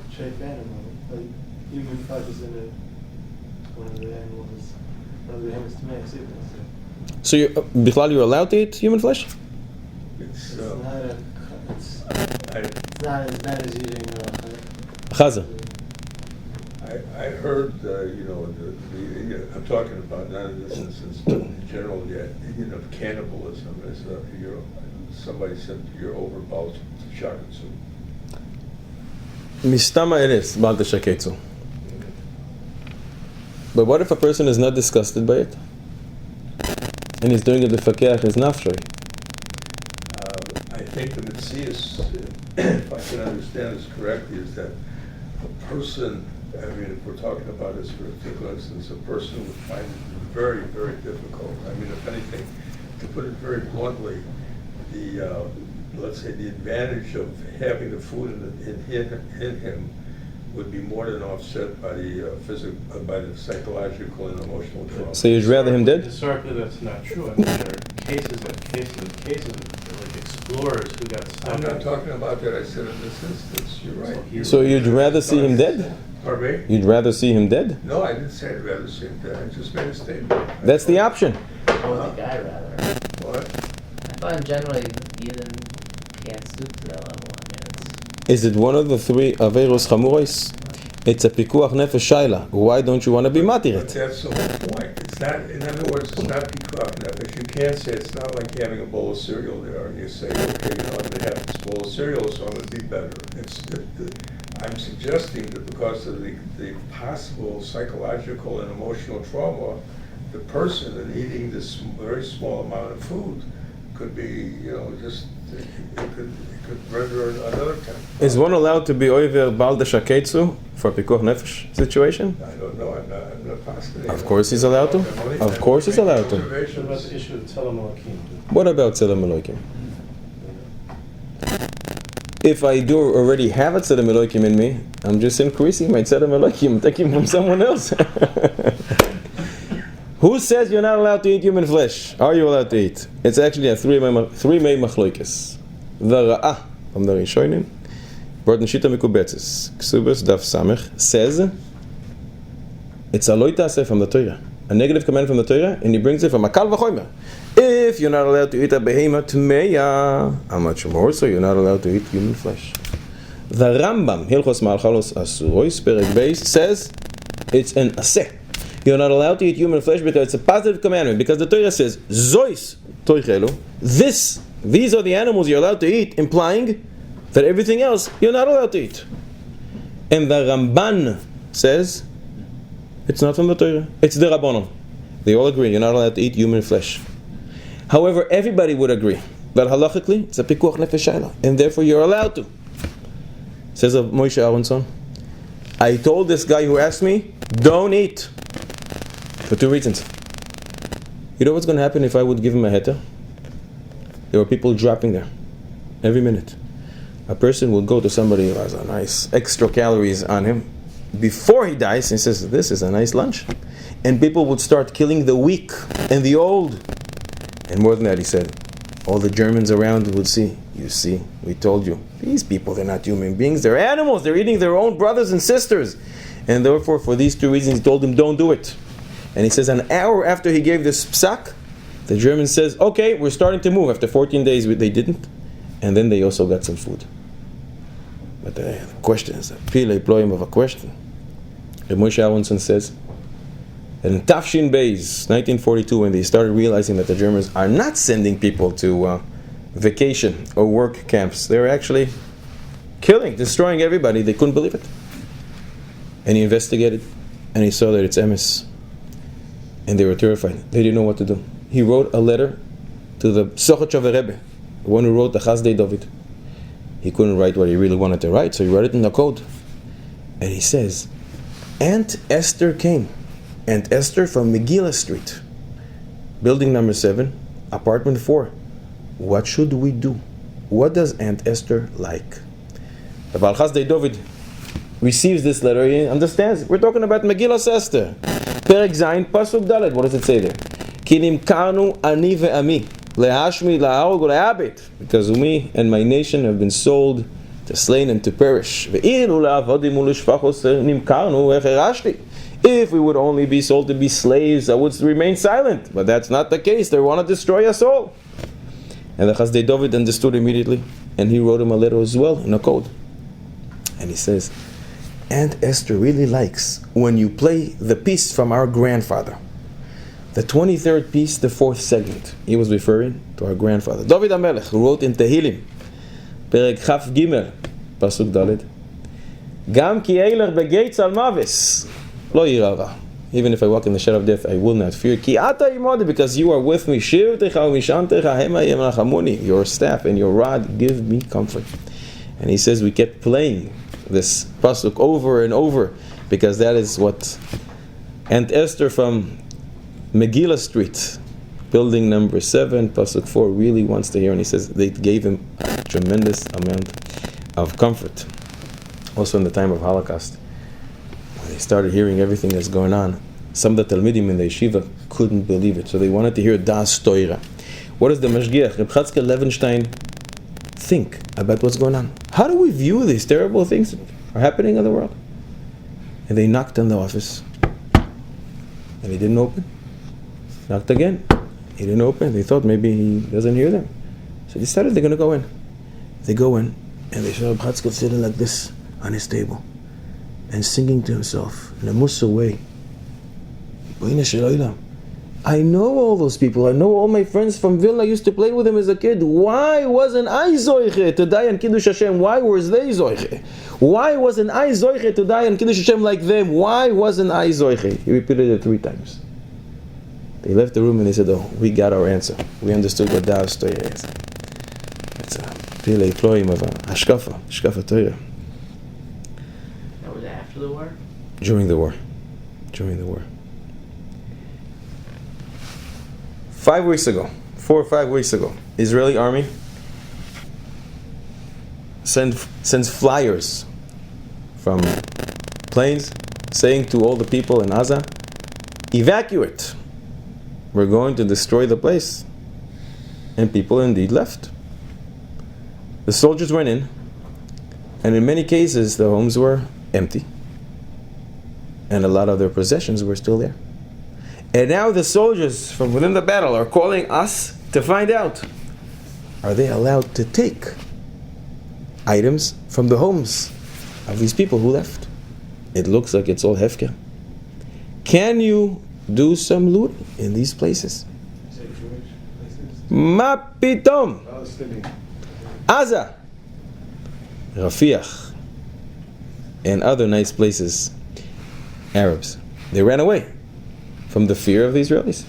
Human flesh is in it. One of the animals. One of the animals to make sickness. So you're allowed to eat human flesh? It's not as eating Chaza. I I heard, I'm talking about not in this instance, but in general, cannibalism is, somebody said you're overbought shakatsu. Mistama it is, Baal Shaketsu. But what if a person is not disgusted by it? And he's doing it to fakir his nafshay? I think the Metzius, if I can understand this correctly, is that a person, if we're talking about this for a particular instance, a person would find it very, very difficult. If anything, to put it very bluntly, let's say the advantage of having the food in him would be more than offset by by the psychological and emotional trauma. So you'd rather him dead? Historically, that's not true. There are cases like explorers who got stuck. I'm not talking about that. I said in this instance, you're right. So you'd rather see him dead? Pardon me? You'd rather see him dead? No, I didn't say I'd rather see him dead. I just made a statement. That's the option. What would the guy rather? What? I find generally Eden can't stoop to that level. Is it one of the three Averos Chamuros? It's a Pikuach Nefesh Shaila. Why don't you want to be matir But it? that's the whole point. It's not, in other words, it's not Pikuach Nefesh. You can't say it's not like having a bowl of cereal there and you say, okay, I'm going to have this bowl of cereal, so I'm going to be better. I'm suggesting that because of the possible psychological and emotional trauma, the person in eating this very small amount of food could be, it could render another time. Is one allowed to be over Baal Shaketsu for Pikuach Nefesh situation? I don't know. I'm not positive. Of course he's allowed to. Of course he's allowed to. What about the issue of Tzelem Elokim? What about Tzelem Elokim? If I do already have a Tzelem Elokim in me, I'm just increasing my Tzelem Elokim, taking from someone else. Who says you're not allowed to eat human flesh? Are you allowed to eat? It's actually a three-way machloikes. The Ra'ah from the Rishonim, brought in Shita Mekubetzes, Ksubas Daf Samech, says it's a loitase from the Torah, a negative command from the Torah, and he brings it from a kal v'chomer. If you're not allowed to eat a behema tmeya, how much more so you're not allowed to eat human flesh? The Rambam, Hilchos Ma'alchalos Asurois, Perek Beis, says it's an aseh. You're not allowed to eat human flesh because it's a positive commandment. Because the Torah says, Zois toichelu, these are the animals you're allowed to eat, implying that everything else you're not allowed to eat. And the Ramban says, it's not from the Torah, it's the Rabbanon. They all agree, you're not allowed to eat human flesh. However, everybody would agree that halachically, it's a pikuach nefesh shayla, and therefore you're allowed to. Says of Moshe Aronson, I told this guy who asked me, don't eat. For two reasons. You know what's going to happen if I would give him a heter? There were people dropping there every minute. A person will go to somebody who has a nice extra calories on him before he dies and says, this is a nice lunch. And people would start killing the weak and the old. And more than that, he said, all the Germans around would see, you see, we told you, these people, they're not human beings, they're animals, they're eating their own brothers and sisters. And therefore, for these two reasons, he told them, don't do it. And he says, an hour after he gave this psak, the German says, okay, we're starting to move. After 14 days, they didn't. And then they also got some food. But the question is a pile ployim of a question. Moshe Aronson says, in Tafshin Beis, 1942, when they started realizing that the Germans are not sending people to vacation or work camps, they were actually killing, destroying everybody, they couldn't believe it. And he investigated, and he saw that it's emes. And they were terrified. They didn't know what to do. He wrote a letter to the Sochotchav Rebbe, the one who wrote the Chazdei David. He couldn't write what he really wanted to write, so he wrote it in the code. And he says, Aunt Esther came. Aunt Esther from Megillah Street, building number 7, apartment 4. What should we do? What does Aunt Esther like? The Baal Chazdei David receives this letter. He understands. We're talking about Megillah Esther. Perek Zayin, Pasuk Dalet. What does it say there? Ki nimkarnu ani ve'ami lehashmi la'arog u'le'abit, because me and my nation have been sold to slain and to perish. Ve'ilu la'avadim u'lishpachos nimkarnu echerashti. If we would only be sold to be slaves, I would remain silent. But that's not the case. They want to destroy us all. And the Chazdei David understood immediately, and he wrote him a letter as well in a code. And he says, Aunt Esther really likes when you play the piece from our grandfather. The 23rd piece, the 4th segment. He was referring to our grandfather. David HaMelech, who wrote in Tehillim, Perek Chaf Gimel, Pasuk Dalet, Gam ki eilech begeitz al mavis, lo yirava. Even if I walk in the shadow of death, I will not fear. Ki ata imodi, because you are with me. Shiur techa u'mishantecha hema yemachamuni. Your staff and your rod give me comfort. And he says we kept playing this pasuk over and over because that is what Aunt Esther from Megillah Street, building number 7, pasuk 4, really wants to hear. And he says they gave him a tremendous amount of comfort. Also in the time of Holocaust, when they started hearing everything that's going on, some of the Talmidim in the yeshiva couldn't believe it. So they wanted to hear Das Toira. What does the Mashgiach, Reb Chatzkel Levenstein, think about what's going on? How do we view these terrible things that are happening in the world? And they knocked on the office. And he didn't open. Knocked again. He didn't open. They thought maybe he doesn't hear them. So they decided they're going to go in. They go in, and they saw Reb Chatzkel sitting like this on his table and singing to himself in a Musa way. I know all those people. I know all my friends from Vilna. I used to play with them as a kid. Why wasn't I zoiche to die on Kiddush Hashem? Why was they zoiche? Why wasn't I zoiche to die on Kiddush Hashem like them? Why wasn't I zoiche? He repeated it 3 times. They left the room and they said, "Oh, we got our answer. We understood what Das Torah is. It's a Pilei Ploim of a Hashkafa Torah." That was after the war? During the war. 4 or 5 weeks ago, Israeli army sends flyers from planes saying to all the people in Gaza, evacuate. We're going to destroy the place. And people indeed left. The soldiers went in, and in many cases the homes were empty, and a lot of their possessions were still there. And now the soldiers from within the battle are calling us to find out, are they allowed to take items from the homes of these people who left? It looks like it's all hefker. Can you do some loot in these places? Is it Jewish places? Ma pitom! Palestinian. Aza, Rafiach, and other nice places. Arabs. They ran away from the fear of the Israelis.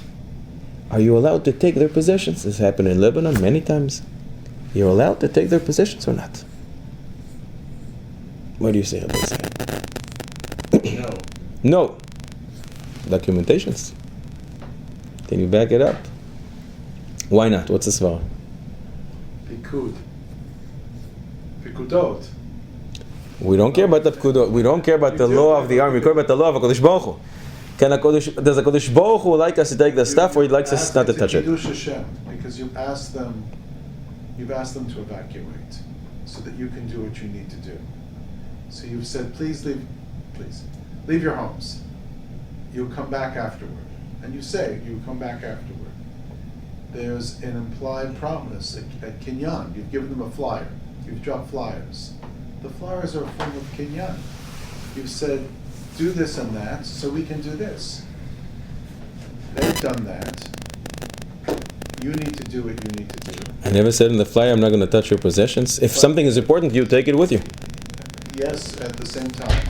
Are you allowed to take their possessions? This happened in Lebanon many times. You're allowed to take their possessions or not? What do you say, Rabbi Israel? No. Documentations. Can you back it up? Why not? What's the svara? Pikudot. We don't care about the pkudot. We don't care about the law of the army. We care about the law of HaKadosh Baruch Hu. Does HaKadosh Baruch Hu like us to take the stuff, or he likes us not to touch it? Kiddush Hashem, because you've asked them to evacuate, so that you can do what you need to do. So you've said, please leave your homes. You'll come back afterward. And you say, you come back afterward. There's an implied promise at Kinyan. You've given them a flyer. You've dropped flyers. The flyers are a form of Kinyan. You've said, do this and that, so we can do this. They've done that. You need to do what you need to do. I never said in the flyer, I'm not going to touch your possessions. If something is important, you take it with you. Yes, at the same time,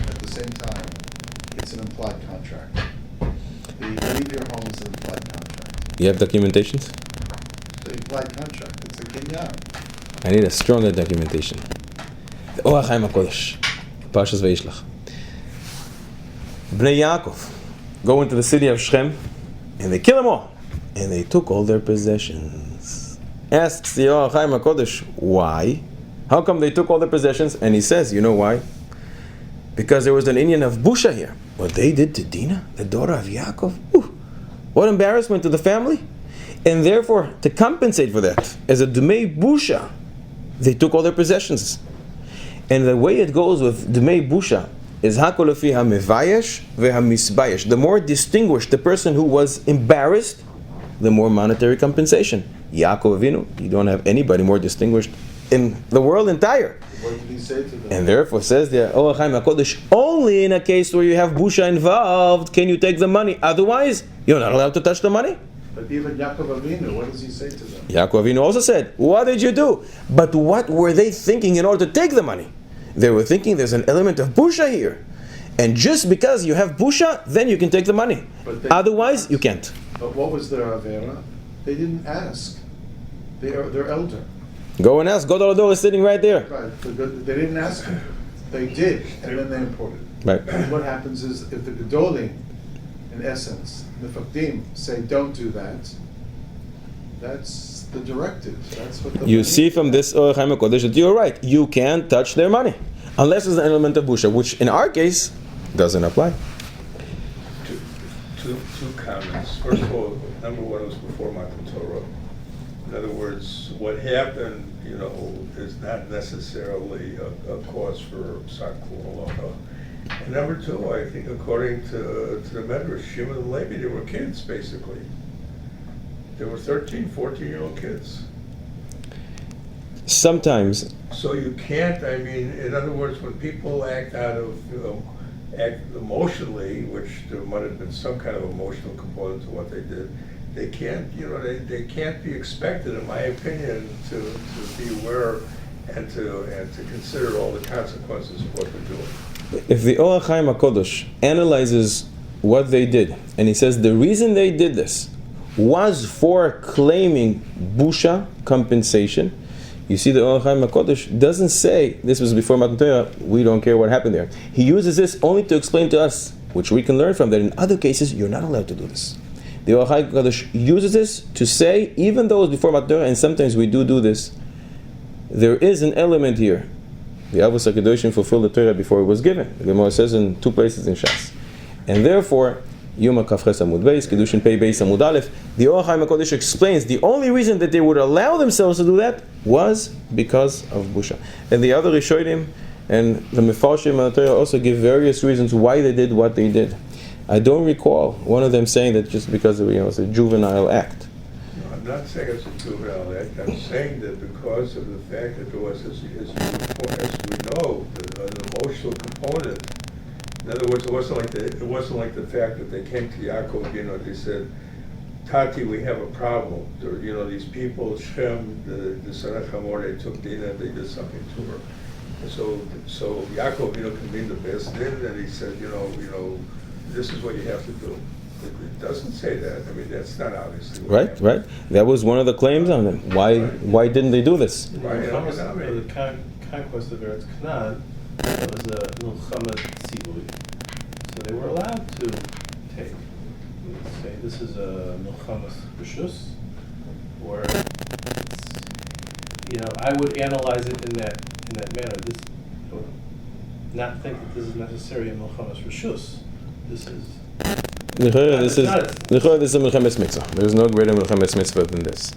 it's an implied contract. The leave your home is an implied contract. You have documentations? The implied contract, it's a kinyan. I need a stronger documentation. The Orach Chaim HaKodesh, Parshas Vayishlach. Bnei Yaakov go into the city of Shechem, and they kill them all. And they took all their possessions. Asks the Orach Chaim HaKodesh, why? How come they took all their possessions? And he says, you know why? Because there was an Indian of Busha here. What they did to Dinah, the daughter of Yaakov, what embarrassment to the family. And therefore, to compensate for that, as a Dinei Busha, they took all their possessions. And the way it goes with Dinei Busha is Hakol Lefi HaMevayesh VeHaMisbayesh. The more distinguished the person who was embarrassed, the more monetary compensation. Yaakov Avinu, you don't have anybody more distinguished in the world entire. What did he say to them? And therefore says the Or HaChaim HaKodesh, only in a case where you have busha involved can you take the money. Otherwise, you're not allowed to touch the money. But even Yaakov Avinu, what does he say to them? Yaakov Avinu also said, what did you do? But what were they thinking in order to take the money? They were thinking there's an element of busha here. And just because you have busha, then you can take the money. Otherwise, you can't. But what was their avera? They didn't ask. They're elder. Go and ask. Godol Ador is sitting right there. Right. They didn't ask him. They did, and then they imported. Right. And what happens is, if the Gedolim, in essence, the Fakdim, say don't do that, that's the directive. That's what the You see from this Or HaChaim HaKodesh that you're right. You can't touch their money. Unless there's an element of busha, which in our case, doesn't apply. Two comments. First of all, number one was before Matan Torah. In other words, what happened, is not necessarily a cause for psak halacha. And number two, I think according to the Medrash, Shimon and Levi, they were kids basically. They were 13, 14-year-old kids. Sometimes. So you can't, in other words, when people act act emotionally, which there might have been some kind of emotional component to what they did, they can't, they can't be expected, in my opinion, to be aware and to consider all the consequences of what they're doing. If the Or HaChaim HaKodesh analyzes what they did, and he says the reason they did this was for claiming busha compensation, you see the Or HaChaim HaKodesh doesn't say this was before Matan Torah, we don't care what happened there. He uses this only to explain to us, which we can learn from, that in other cases you're not allowed to do this. The Or HaChaim HaKodesh uses this to say, even though it's before Matan Torah, and sometimes we do this, there is an element here. The Avos HaKadoshim fulfilled the Torah before it was given. The Gemara says in 2 places in Shas. And therefore, Yom HaKavches Amud Beis, Kedushin Pei Beis Amud Aleph, the Or HaChaim HaKodesh explains the only reason that they would allow themselves to do that was because of busha. And the other Rishonim and the Mefarshim of the Torah also give various reasons why they did what they did. I don't recall one of them saying that just because it's a juvenile act. No, I'm not saying it's a juvenile act. I'm saying that because of the fact that there was, as we know, an emotional component. In other words, it wasn't like the fact that they came to Yaakov. They said, "Tati, we have a problem. These people, Shem, the son of Hamor, they took Dinah, they did something to her." And so Yaakov, can be the best in, and he said, this is what you have to do. It doesn't say that. That's not obviously what happened. Right. That was one of the claims on them. Why didn't they do this? Right. The conquest of Eretz Canaan was a Milchama tzivui, so they were allowed to take. Let's say this is a Milchama reshus, or I would analyze it in that manner. I would not think that this is necessarily a Milchama reshus. This is a Milchamas mitzvah. There's no greater Milchamas mitzvah than this.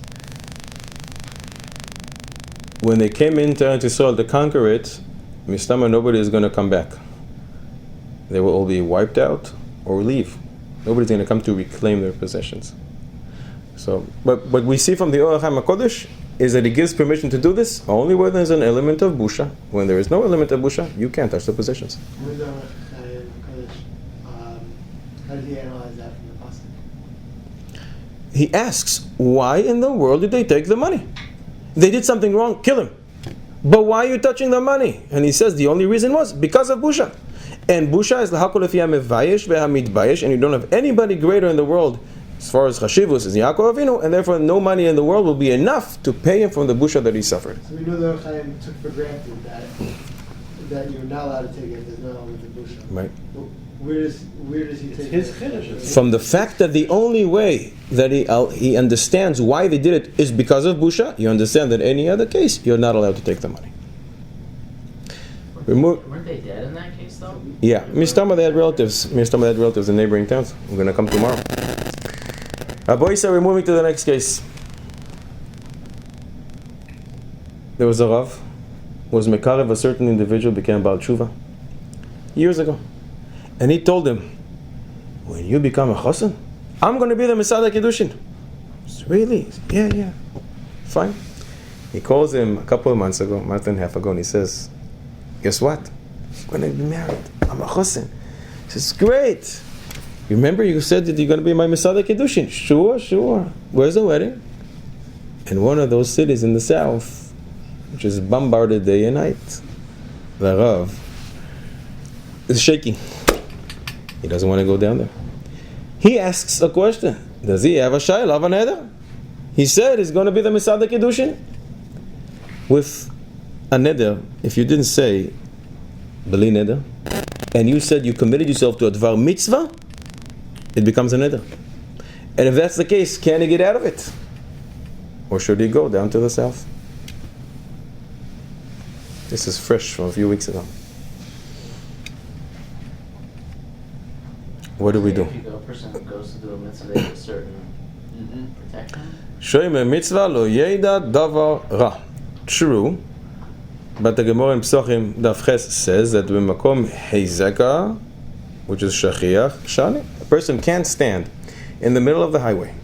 When they came into Eretz Yisrael to conquer it, Milchama, nobody is going to come back. They will all be wiped out or leave. Nobody's going to come to reclaim their possessions. So, but what we see from the Or HaChaim HaKodesh is that he gives permission to do this only when there's an element of busha. When there is no element of busha, you can't touch the possessions. How did he analyze that from the pasuk? He asks, why in the world did they take the money? They did something wrong, kill him. But why are you touching the money? And he says the only reason was because of busha. And busha is l'hakol lefi ha'mevayesh ve'hamitbayesh, and you don't have anybody greater in the world as far as chashivus is Yaakov Avinu, and therefore no money in the world will be enough to pay him from the busha that he suffered. So we know the Chaim took for granted that you're not allowed to take it if there's no element of busha. Right. Where does he take his it? chiddush. From the fact that the only way that he understands why they did it is because of busha, you understand that any other case, you're not allowed to take the money. Weren't they dead in that case, though? Yeah, Milchama, they had relatives. Milchama, they had relatives in neighboring towns. We're going to come tomorrow. Boy said we're moving to the next case. There was a Rav, was Mekarev, a certain individual became Baal Tshuva years ago. And he told him, when you become a Chassan, I'm going to be the Mesada Kiddushin. Really? Yeah. Fine. He calls him a couple of months ago, a month and a half ago, and he says, guess what? I'm going to be married. I'm a chossin. He says, great. Remember you said that you're going to be my Masada Kiddushin? Sure. Where's the wedding? In one of those cities in the south, which is bombarded day and night. The Rav is shaking. He doesn't want to go down there. He asks a question. Does he have a shayla of a neder? He said he's going to be the Masada Kiddushin. With a neder, if you didn't say Beli neder, and you said you committed yourself to a dvar mitzvah, it becomes a neder. And if that's the case, can he get out of it? Or should he go down to the south? This is fresh from a few weeks ago. What do we do? If a person goes to do a mitzvah, they have a certain protection. Shoyme mitzvah lo yeida davar ra. True, but the Gemara in Pesachim Daf Ches says that b'makom heizeka, which is shachiach shani, a person can't stand in the middle of the highway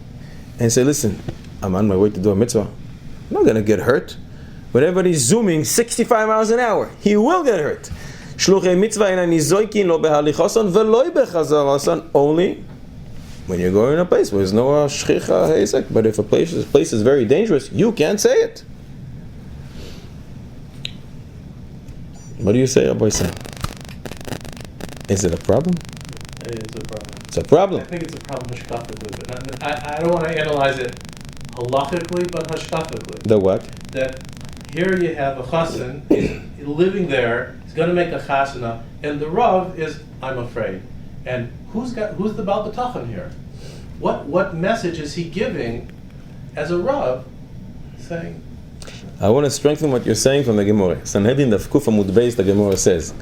and say, listen, I'm on my way to do a mitzvah. I'm not going to get hurt. When everybody's zooming 65 miles an hour, he will get hurt. Shluchei mitzvah eina nizoikin lo behalichoson veloy bechazarason, only when you're going in a place where there's no shchicha heizek. But if a place is very dangerous, you can't say it. What do you say, Rabbi Sam? Is it a problem? It is a problem. It's a problem. I think it's a problem hashkafically, but I don't want to analyze it halachically, but hashkafically. The what? That here you have a chassan, he's living there, he's going to make a chasana, and the Rav is, I'm afraid. And who's the Baal B'tachon here? What message is he giving as a Rav, saying? I want to strengthen what you're saying from the Gemara. Sanhedrin Daf Kuf Amud Beis, the Gemara says,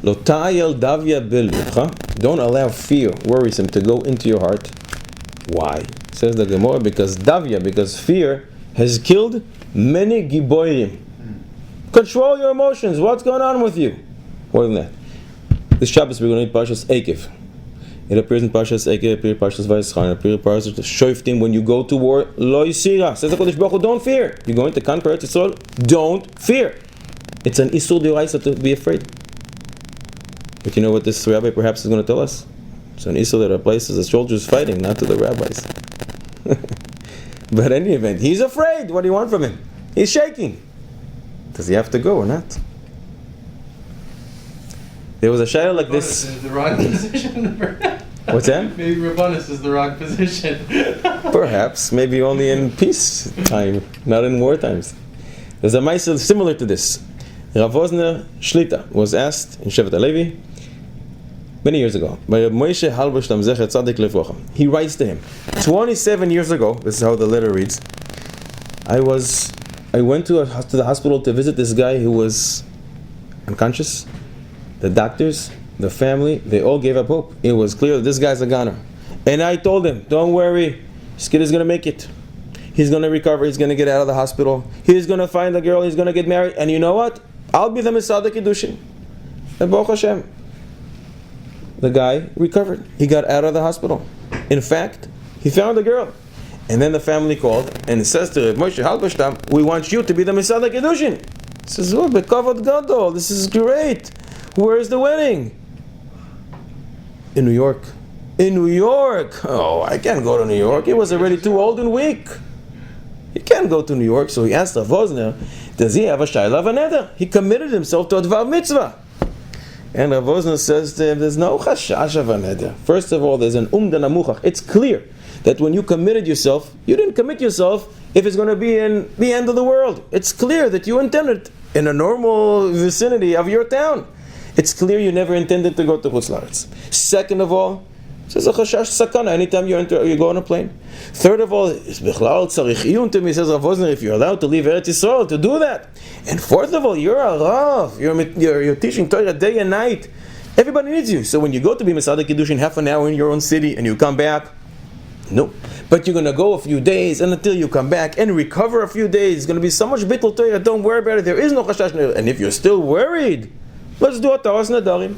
Lo ta'yel davya b'libcha. Don't allow fear, worrisome, to go into your heart. Why? Says the Gemara, because fear has killed many giborim. Control your emotions. What's going on with you? More than that. This Shabbos we're going to read Parshas Eikev. It appears in Parshas Eikev, it appears in Parshas Vayischanan, it appears in Parshas Shoftim. When you go to war, lo yisira. Says the Kodesh Baruch Hu, don't fear. You're going to conquer Eretz Yisrael, don't fear. It's an isur d'oraisa to be afraid. But you know what this rabbi perhaps is going to tell us? It's an isur that our places the soldiers fighting, not to the rabbis. But in any event, he's afraid. What do you want from him? He's shaking. Does he have to go or not? There was a shayla like this. Rabbanus is the wrong position. What's that? Maybe Rabbanus is the wrong position. Perhaps, maybe only in peace time, not in war times. There's a ma'aseh similar to this. Rav Wosner Shlita was asked in Shevet HaLevi many years ago by Reb Moshe Halberstam Zecher Tzadik Levrocha. He writes to him, 27 years ago, this is how the letter reads, I went to the hospital to visit this guy who was unconscious. The doctors, the family, they all gave up hope. It was clear that this guy's a goner. And I told him, don't worry, this kid is going to make it. He's going to recover, he's going to get out of the hospital. He's going to find a girl, he's going to get married. And you know what? I'll be the Masada Kiddushin. And Baruch Hashem, the guy recovered. He got out of the hospital. In fact, he found a girl. And then the family called and says to Reb Moshe Halberstam, we want you to be the Masada Kiddushin. He says, oh, Bekavod Gadol, this is great. Where's the wedding? In New York. In New York! Oh, I can't go to New York. He was already too old and weak. He can't go to New York. So he asked Rav Wosner, does he have a shayla of a neder? He committed himself to a dvar mitzvah. And Rav Wosner says to him, there's no chashash of a neder. First of all, there's an umdan amuchach. It's clear that when you committed yourself, you didn't commit yourself if it's going to be in the end of the world. It's clear that you intended in a normal vicinity of your town. It's clear you never intended to go to Chutz La'aretz. Second of all, there's a chashash sakana anytime you go on a plane. Third of all, it's bichlal tzarich iyun to me, says Rav Wosner, if you're allowed to leave Eretz Yisrael to do that. And fourth of all, you're a Rav. You're teaching Torah day and night. Everybody needs you. So when you go to be Masada Kiddushin half an hour in your own city and you come back, no. But you're going to go a few days and until you come back and recover a few days. It's going to be so much bittul Torah. Don't worry about it. There is no chashash. And if you're still worried, let's do a Taras Nadarim.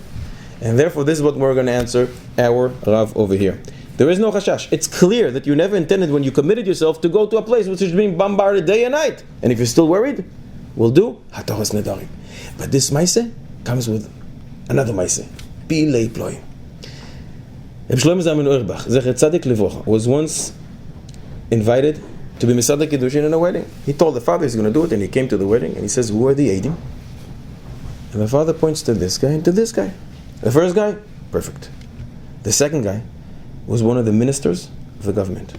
And therefore, this is what we're going to answer our Rav over here. There is no chashash. It's clear that you never intended when you committed yourself to go to a place which is being bombarded day and night. And if you're still worried, we'll do hataras nedarim. But this maaseh comes with another maaseh. Bilei ploy. Reb Shlomo Zalman Auerbach, Zecher Tzadik Livrocha, was once invited to be Mesader Kiddushin in a wedding. He told the father he's going to do it, and he came to the wedding, and he says, who are the Eidim? And the father points to this guy and to this guy. The first guy, perfect. The second guy was one of the ministers of the government.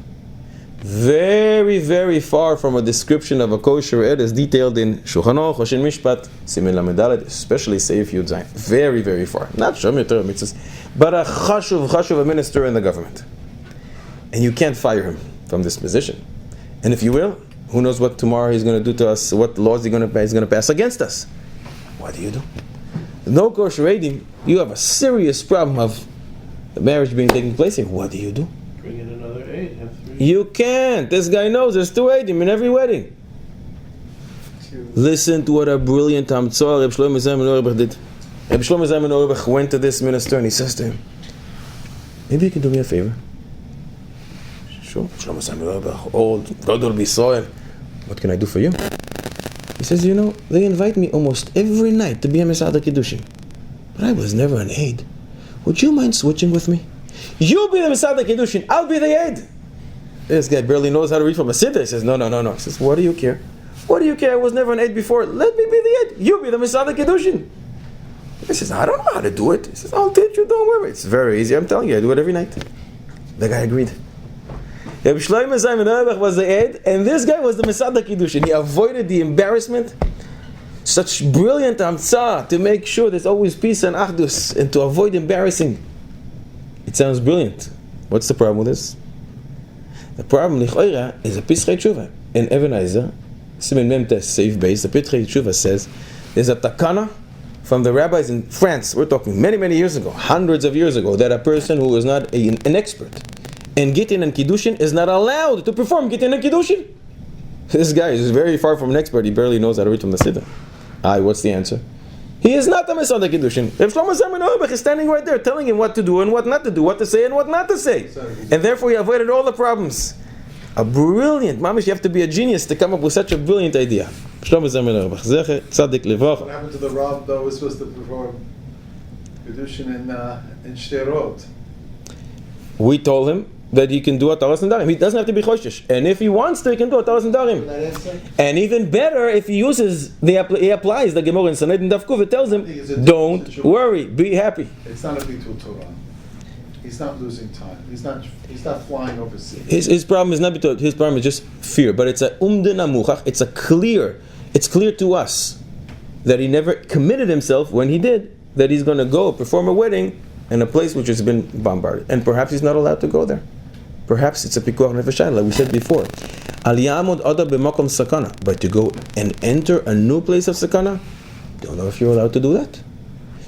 Very, very far from a description of a kosher ed as detailed in Shulchan Aruch, Hoshen Mishpat, Simen Lamed Dalet, especially Seif Yud Zayin. Very, very far. Not Shom Yoter Mitzvahs, but a chashuv minister in the government. And you can't fire him from this position. And if you will, who knows what tomorrow he's going to do to us, what laws he's going to pass against us. What do? No kosher edim, you have a serious problem of the marriage being taking place here. What do? Bring in another 8, have 3. You can't. This guy knows there's 2 edim in every wedding. Listen to what a brilliant Hamtzor Reb Shlomo Zalman Auerbach did. Reb Shlomo Zalman Auerbach went to this minister and he says to him, maybe you can do me a favor. Sure. Shlomo Zalman Auerbach, old, Gadol B'Yisrael. What can I do for you? He says, they invite me almost every night to be a Mesader Kiddushin. But I was never an aide. Would you mind switching with me? You be the Mesader Kiddushin, I'll be the aide. This guy barely knows how to read from a siddur. He says, no. He says, what do you care? What do you care? I was never an aide before. Let me be the aide. You be the Mesader Kiddushin. He says, I don't know how to do it. He says, I'll teach you, don't worry. It's very easy, I'm telling you, I do it every night. The guy agreed. Reb Shlomo Zalman Auerbach was the aide, and this guy was the Mesader Kiddushin. He avoided the embarrassment. Such brilliant amtzah to make sure there's always peace and achdus, and to avoid embarrassing. It sounds brilliant. What's the problem with this? The problem, lichoira, is a Pischei Tshuva. In Even Ezer, Simen Mem Tes Seif Beis, the Pischei Tshuva says, there's a takana from the rabbis in France, we're talking many, many years ago, hundreds of years ago, that a person who is not an expert in Gittin and Kiddushin is not allowed to perform Gittin and Kiddushin. This guy is very far from an expert, he barely knows how to read from the siddur. What's the answer? He is not a Mesader Kiddushin. Reb Shlomo Zalman Auerbach is standing right there telling him what to do and what not to do, what to say and what not to say. And therefore he avoided all the problems. A brilliant, mamish, you have to be a genius to come up with such a brilliant idea. Shlomo Zalman Auerbach, Zecher Tzadik Livrocha. What happened to the Rav, though, was supposed to perform Kiddushin in Shterot? We told him that he can do Hataras Nedarim. He doesn't have to be Choshesh. And if he wants to, he can do Hataras Nedarim. And even better, if he uses, he applies the Gemara in Sanhedrin Daf Kuf, it tells him, don't worry, be happy. It's not a Bitul Torah. He's not losing time. He's not flying overseas. His problem is not Bitul, his problem is just fear. But it's a umdin amuchach, it's clear to us that he never committed himself when he did, that he's going to go perform a wedding in a place which has been bombarded. And perhaps he's not allowed to go there. Perhaps it's a pikuach nefesh, like we said before. Aliyamod ada b'makom sakana, but to go and enter a new place of sakana, don't know if you're allowed to do that.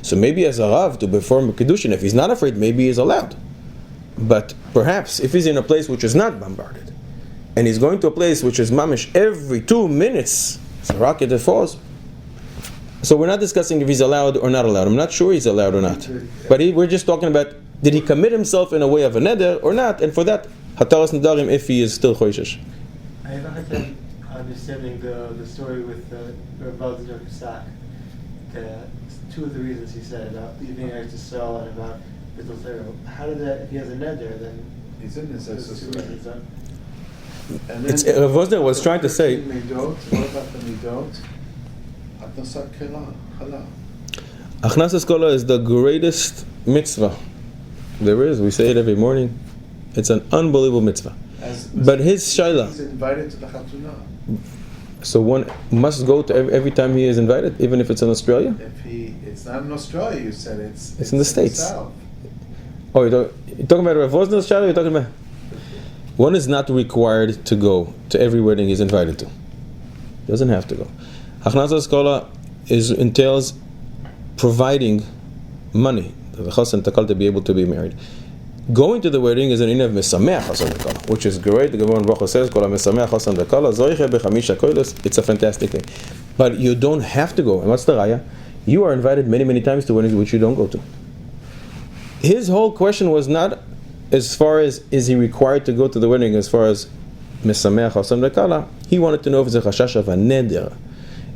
So maybe as a rav to perform a kiddushin, if he's not afraid, maybe he's allowed. But perhaps if he's in a place which is not bombarded, and he's going to a place which is mamish every 2 minutes, it's a rocket that falls. So we're not discussing if he's allowed or not allowed. I'm not sure he's allowed or not. But we're just talking about, did he commit himself in a way of a neder or not? And for that, Hataras Nedarim if he is still choishish. I have a hard time understanding the story with Rav Balzer Sak. Two of the reasons he said about leaving Eretz Yisrael and about Bitul Torah. How did that, if he has a neder, then He's in his those two reasons, huh? And It's Rav Vosner was trying to say. Midot, what about the Midot? Atnasat Kela, Chala. Achnasas Kola is the greatest mitzvah there is. We say it every morning. It's an unbelievable mitzvah. But his shayla. He's invited to the Chatuna. So one must go to every time he is invited, even if it's in Australia. It's not in Australia. You said it's in the States. South. Oh, you're talking about Rav Vosner's shayla? You're talking about one is not required to go to every wedding he's invited to. Doesn't have to go. Achnasas Kola entails providing money to the chassan takal to be able to be married. Going to the wedding is an inyan of mesameach chassan takal, which is great. The Gemara in Bracha says, "Kol mesameach chassan takal zoiche b'chamisha kolos." It's a fantastic thing, but you don't have to go. And what's the raya? You are invited many, many times to weddings which you don't go to. His whole question was not as far as is he required to go to the wedding, as far as Mesameach Hasam Lekala, he wanted to know if it's a chashash of a neder.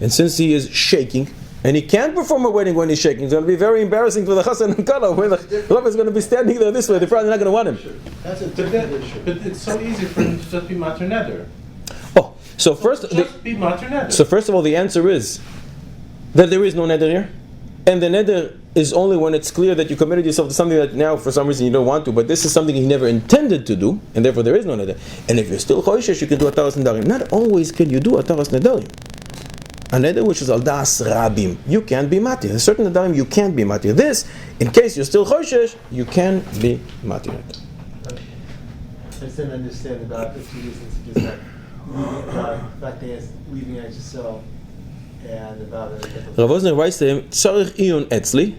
And since he is shaking, and he can't perform a wedding when he's shaking, it's going to be very embarrassing for the Chassan and Kala, where the Rav is going to be standing there this way, they're probably not going to want him. That's a different issue. But it's so easy for him to just be mater neder. Oh, so first, Be mater neder. so first of all, the answer is that there is no neder here. And the neder is only when it's clear that you committed yourself to something that now for some reason you don't want to, but this is something he never intended to do, and therefore there is no neder. And if you're still choishesh, you can do ataras nedarim. Not always can you do ataras nedarim. A neder which is al das rabim, you can't be matir. There's certain nedarim you can't be matir. This, in case you're still choishesh, you can be matir. I just didn't understand about the two reasons he just said. The fact that he's leaving Eretz Yisrael and about the Rav Osner writes to him, Tzarich iyun etzli,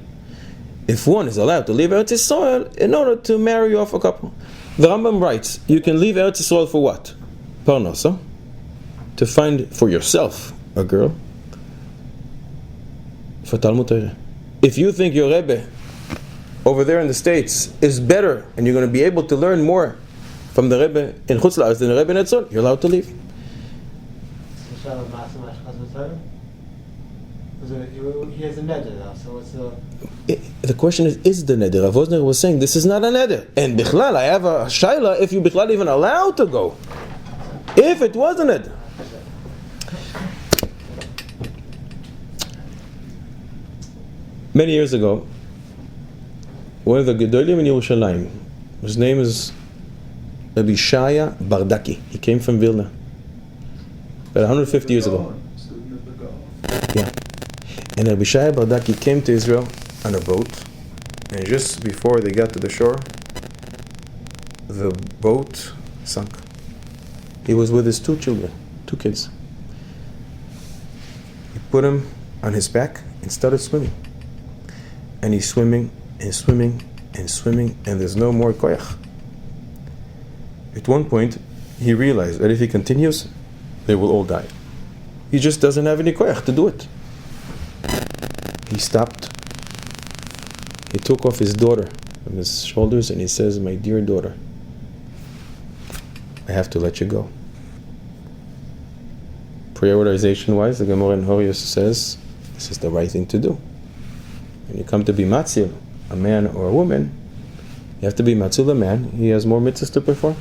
if one is allowed to leave Eretz Yisrael in order to marry off a couple. The Rambam writes, you can leave Eretz Yisrael for what? Parnasa, to find for yourself a girl, for Talmud Torah. If you think your Rebbe over there in the States is better and you're going to be able to learn more from the Rebbe in Chutz La'aretz than the Rebbe in Etzon, you're allowed to leave. He has a neder now, so what's the... The question is the neder? Rav Osner was saying this is not a neder. And bichlal, I have a shaila if you bichlal even allowed to go. If it was a neder. Many years ago, one of the Gedolim in Yerushalayim, his name is Rabbi Shaya Bardaki. He came from Vilna. About 150 years ago. Yeah. And Rabbi Shaya Bardaki came to Israel on a boat, and just before they got to the shore, the boat sunk. He was with his two kids. He put him on his back and started swimming. And he's swimming and swimming and swimming, and there's no more koyach. At one point, he realized that if he continues, they will all die. He just doesn't have any koyach to do it. He stopped. He took off his daughter from his shoulders and he says, "My dear daughter, I have to let you go." Prioritization-wise, the Gemara in Horius says, this is the right thing to do. When you come to be matzil, a man or a woman, you have to be matzil a man. He has more mitzvahs to perform.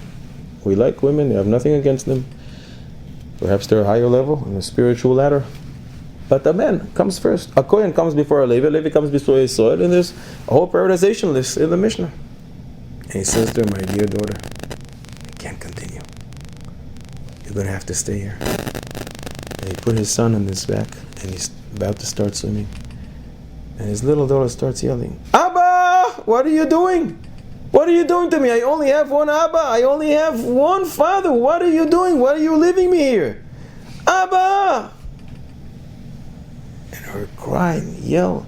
We like women, we have nothing against them. Perhaps they're a higher level on the spiritual ladder. But a man comes first. A Kohen comes before a Levi comes before a Yisrael, and there's a whole prioritization list in the Mishnah. And he says to her, "My dear daughter, I can't continue. You're going to have to stay here." And he put his son on his back, and he's about to start swimming. And his little daughter starts yelling, "Abba, what are you doing? What are you doing to me? I only have one Abba. I only have one father. What are you doing? Why are you leaving me here? Abba!" And her crying, yell,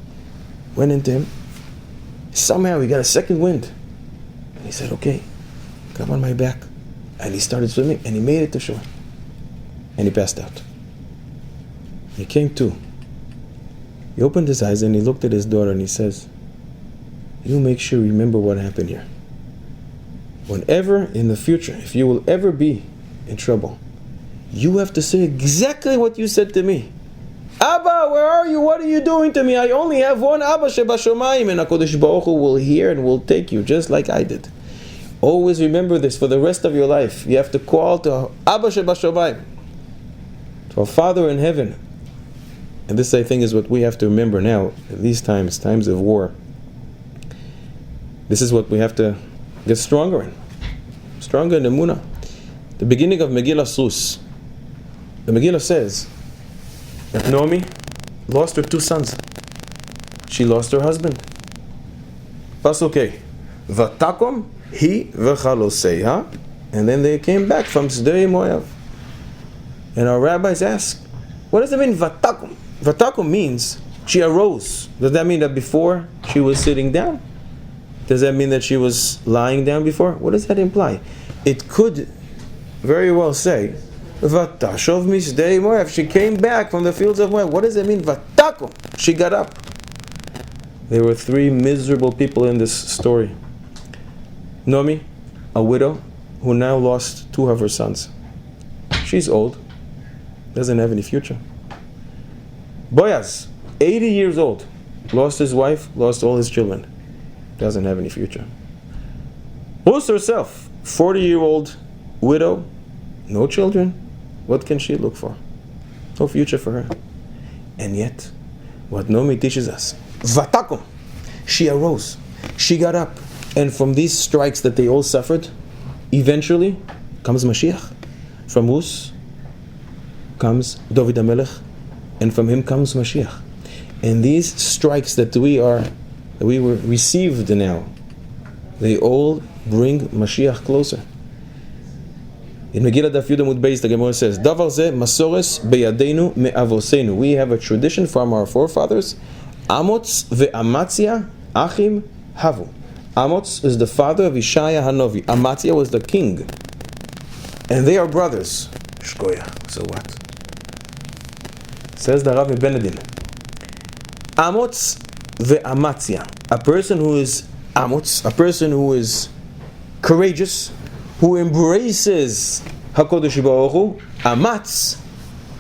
went into him. Somehow he got a second wind. And he said, "Okay, come on my back." And he started swimming, and he made it to shore. And he passed out. He came to. He opened his eyes and he looked at his daughter and he says, "You make sure you remember what happened here. Whenever in the future, if you will ever be in trouble, you have to say exactly what you said to me. Abba, where are you? What are you doing to me? I only have one Abba Shebashomayim, and HaKadosh Baruch Hu will hear and will take you, just like I did." Always remember this for the rest of your life. You have to call to Abba Shebashomayim, to our Father in heaven. And this, I think, is what we have to remember now, at these times of war. This is what we have to get stronger in. Stronger in Emunah. The beginning of Megillah Sus. The Megillah says that Naomi lost her two sons. She lost her husband. Pasuk A. Vatakom hi v'chaloseiha. And then they came back from Sdei Moav. And our rabbis ask, what does it mean, Vatakom? Vatakom means she arose. Does that mean that before she was sitting down? Does that mean that she was lying down before? What does that imply? It could very well say, Vatashov misdei Moav. She came back from the fields of Moav. What does it mean? Vatakom. She got up. There were three miserable people in this story. Naomi, a widow who now lost 2 of her sons. She's old, doesn't have any future. Boaz, 80 years old, lost his wife, lost all his children, doesn't have any future. Ruth herself, 40-year-old widow, no children, what can she look for? No future for her. And yet, what Naomi teaches us, Vatakum, she arose, she got up, and from these strikes that they all suffered, eventually comes Mashiach. From Ruth comes David HaMelech, and from him comes Mashiach. And these strikes that we were received now, they all bring Mashiach closer. In Megillah Daf Yud Amud Beis, the Gemara says, Davar zeh masores beyadeinu me'avoseinu. We have a tradition from our forefathers. Amotz ve'amatzia achim havu. Amotz is the father of Ishaya Hanovi. Amatzia was the king. And they are brothers. Shkoya. So what? Says the Rav Benedin. Amotz ve'amatzia. A person who is Amotz, a person who is courageous, who embraces HaKadosh Baruch Hu, Amatz,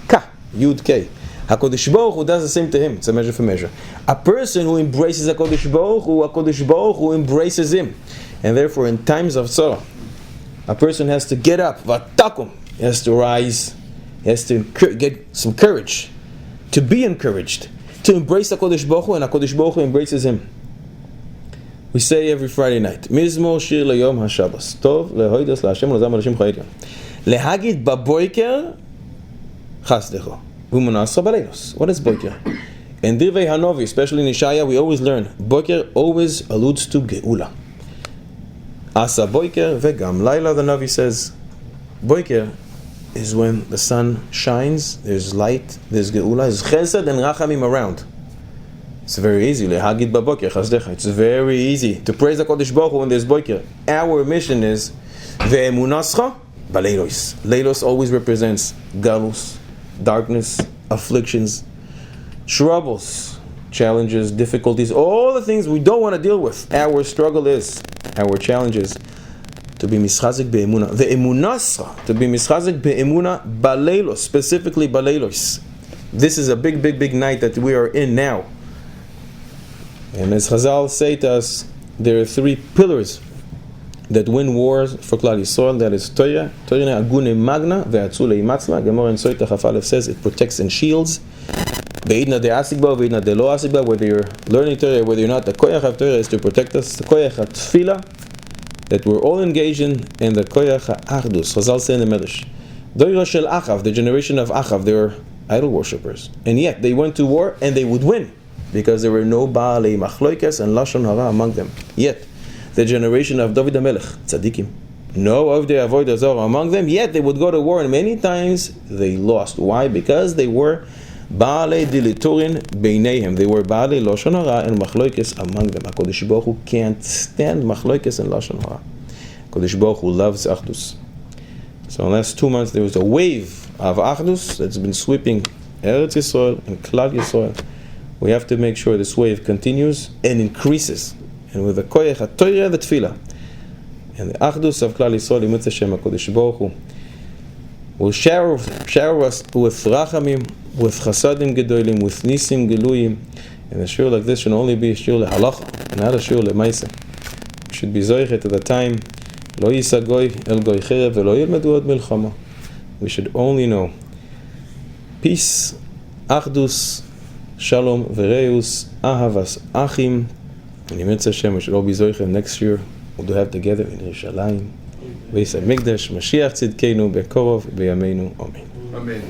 Ka, Yud K. HaKadosh Baruch Hu does the same to him. It's a measure for measure. A person who embraces HaKadosh Baruch Hu embraces him. And therefore, in times of sorrow, a person has to get up, Vatakum, he has to rise, he has to get some courage, to be encouraged, to embrace HaKadosh Baruch Hu, and HaKadosh Baruch Hu embraces him. We say every Friday night, Mizmor Shir Leyom HaShabbos, Tov lehoidos laHashem ulazam alashim chayidyon. Lehagid baboiker chasdecho, u'munasra baleilos. What is boiker? In Dirvei Hanovi, especially in Ishaya, we always learn, boiker always alludes to geula. Asa boiker vegam laila, the Navi says, boiker is when the sun shines, there's light, there's geula, there's chesed and rachamim around. It's very easy. It's very easy to praise HaKadosh Baruch Hu when there's boiker. Our mission is ve'emunascha baleilos. Leilos always represents galus, darkness, afflictions, troubles, challenges, difficulties, all the things we don't want to deal with. Our struggle is, our challenge is to be mischazik be'emuna. Ve'emunascha, to be mischazik be'emuna baleilos, specifically baleilos. This is a big, big, big night that we are in now. And as Chazal say to us, there are 3 pillars that win wars for Klal Yisrael. That is Torah, Torah agune magna ve'atzulei matzla. Gemara in Soita Chafalev says it protects and shields. Be'idna de asigba, be'idna de lo asigba. Whether you're learning Torah, whether you're not, the koyach of Torah is to protect us. The koyach tefillah that we're all engaged in, and the koyach achdus. Chazal say in the Medrash, Doira shel Achav, the generation of Achav, they were idol worshippers, and yet they went to war and they would win, because there were no Baalei Machloikas and Lashon Hara among them. Yet, the generation of David HaMelech, Tzadikim, no Avdei Avodah Zarah among them, yet they would go to war, and many times they lost. Why? Because they were Baalei Diliturin Beineihem. They were Baalei Lashon Hara and Machloikas among them. HaKadosh Baruch Hu can't stand Machloikas and Lashon Hara. HaKadosh Baruch Hu loves Achdus. So in the last 2 months, there was a wave of Achdus that's been sweeping Eretz Yisrael and Klal Yisrael. We have to make sure this wave continues and increases. And with the koyach HaTorah, the tefillah, and the achdus of Klal Yisrael, Yimitz Hashem HaKadosh Baruch Hu will shower us with rachamim, with chasadim gedolim, with nisim geluyim. And a shiur like this should only be a shiur lehalachah, and not a shiur lemaaseh. We should be zoichet at the time, lo yisa goy el goy cherev, velo yilmedu od milchama. We should only know peace, achdus, Shalom, Vereus, Ahavas, Achim. And Yimitz Hashem, we should all be zoichem next year. We'll do have together in Yerushalayim. Beis HaMikdash, Mashiach Tzidkeinu, Bekorov, Beyameinu. Amen. Amen.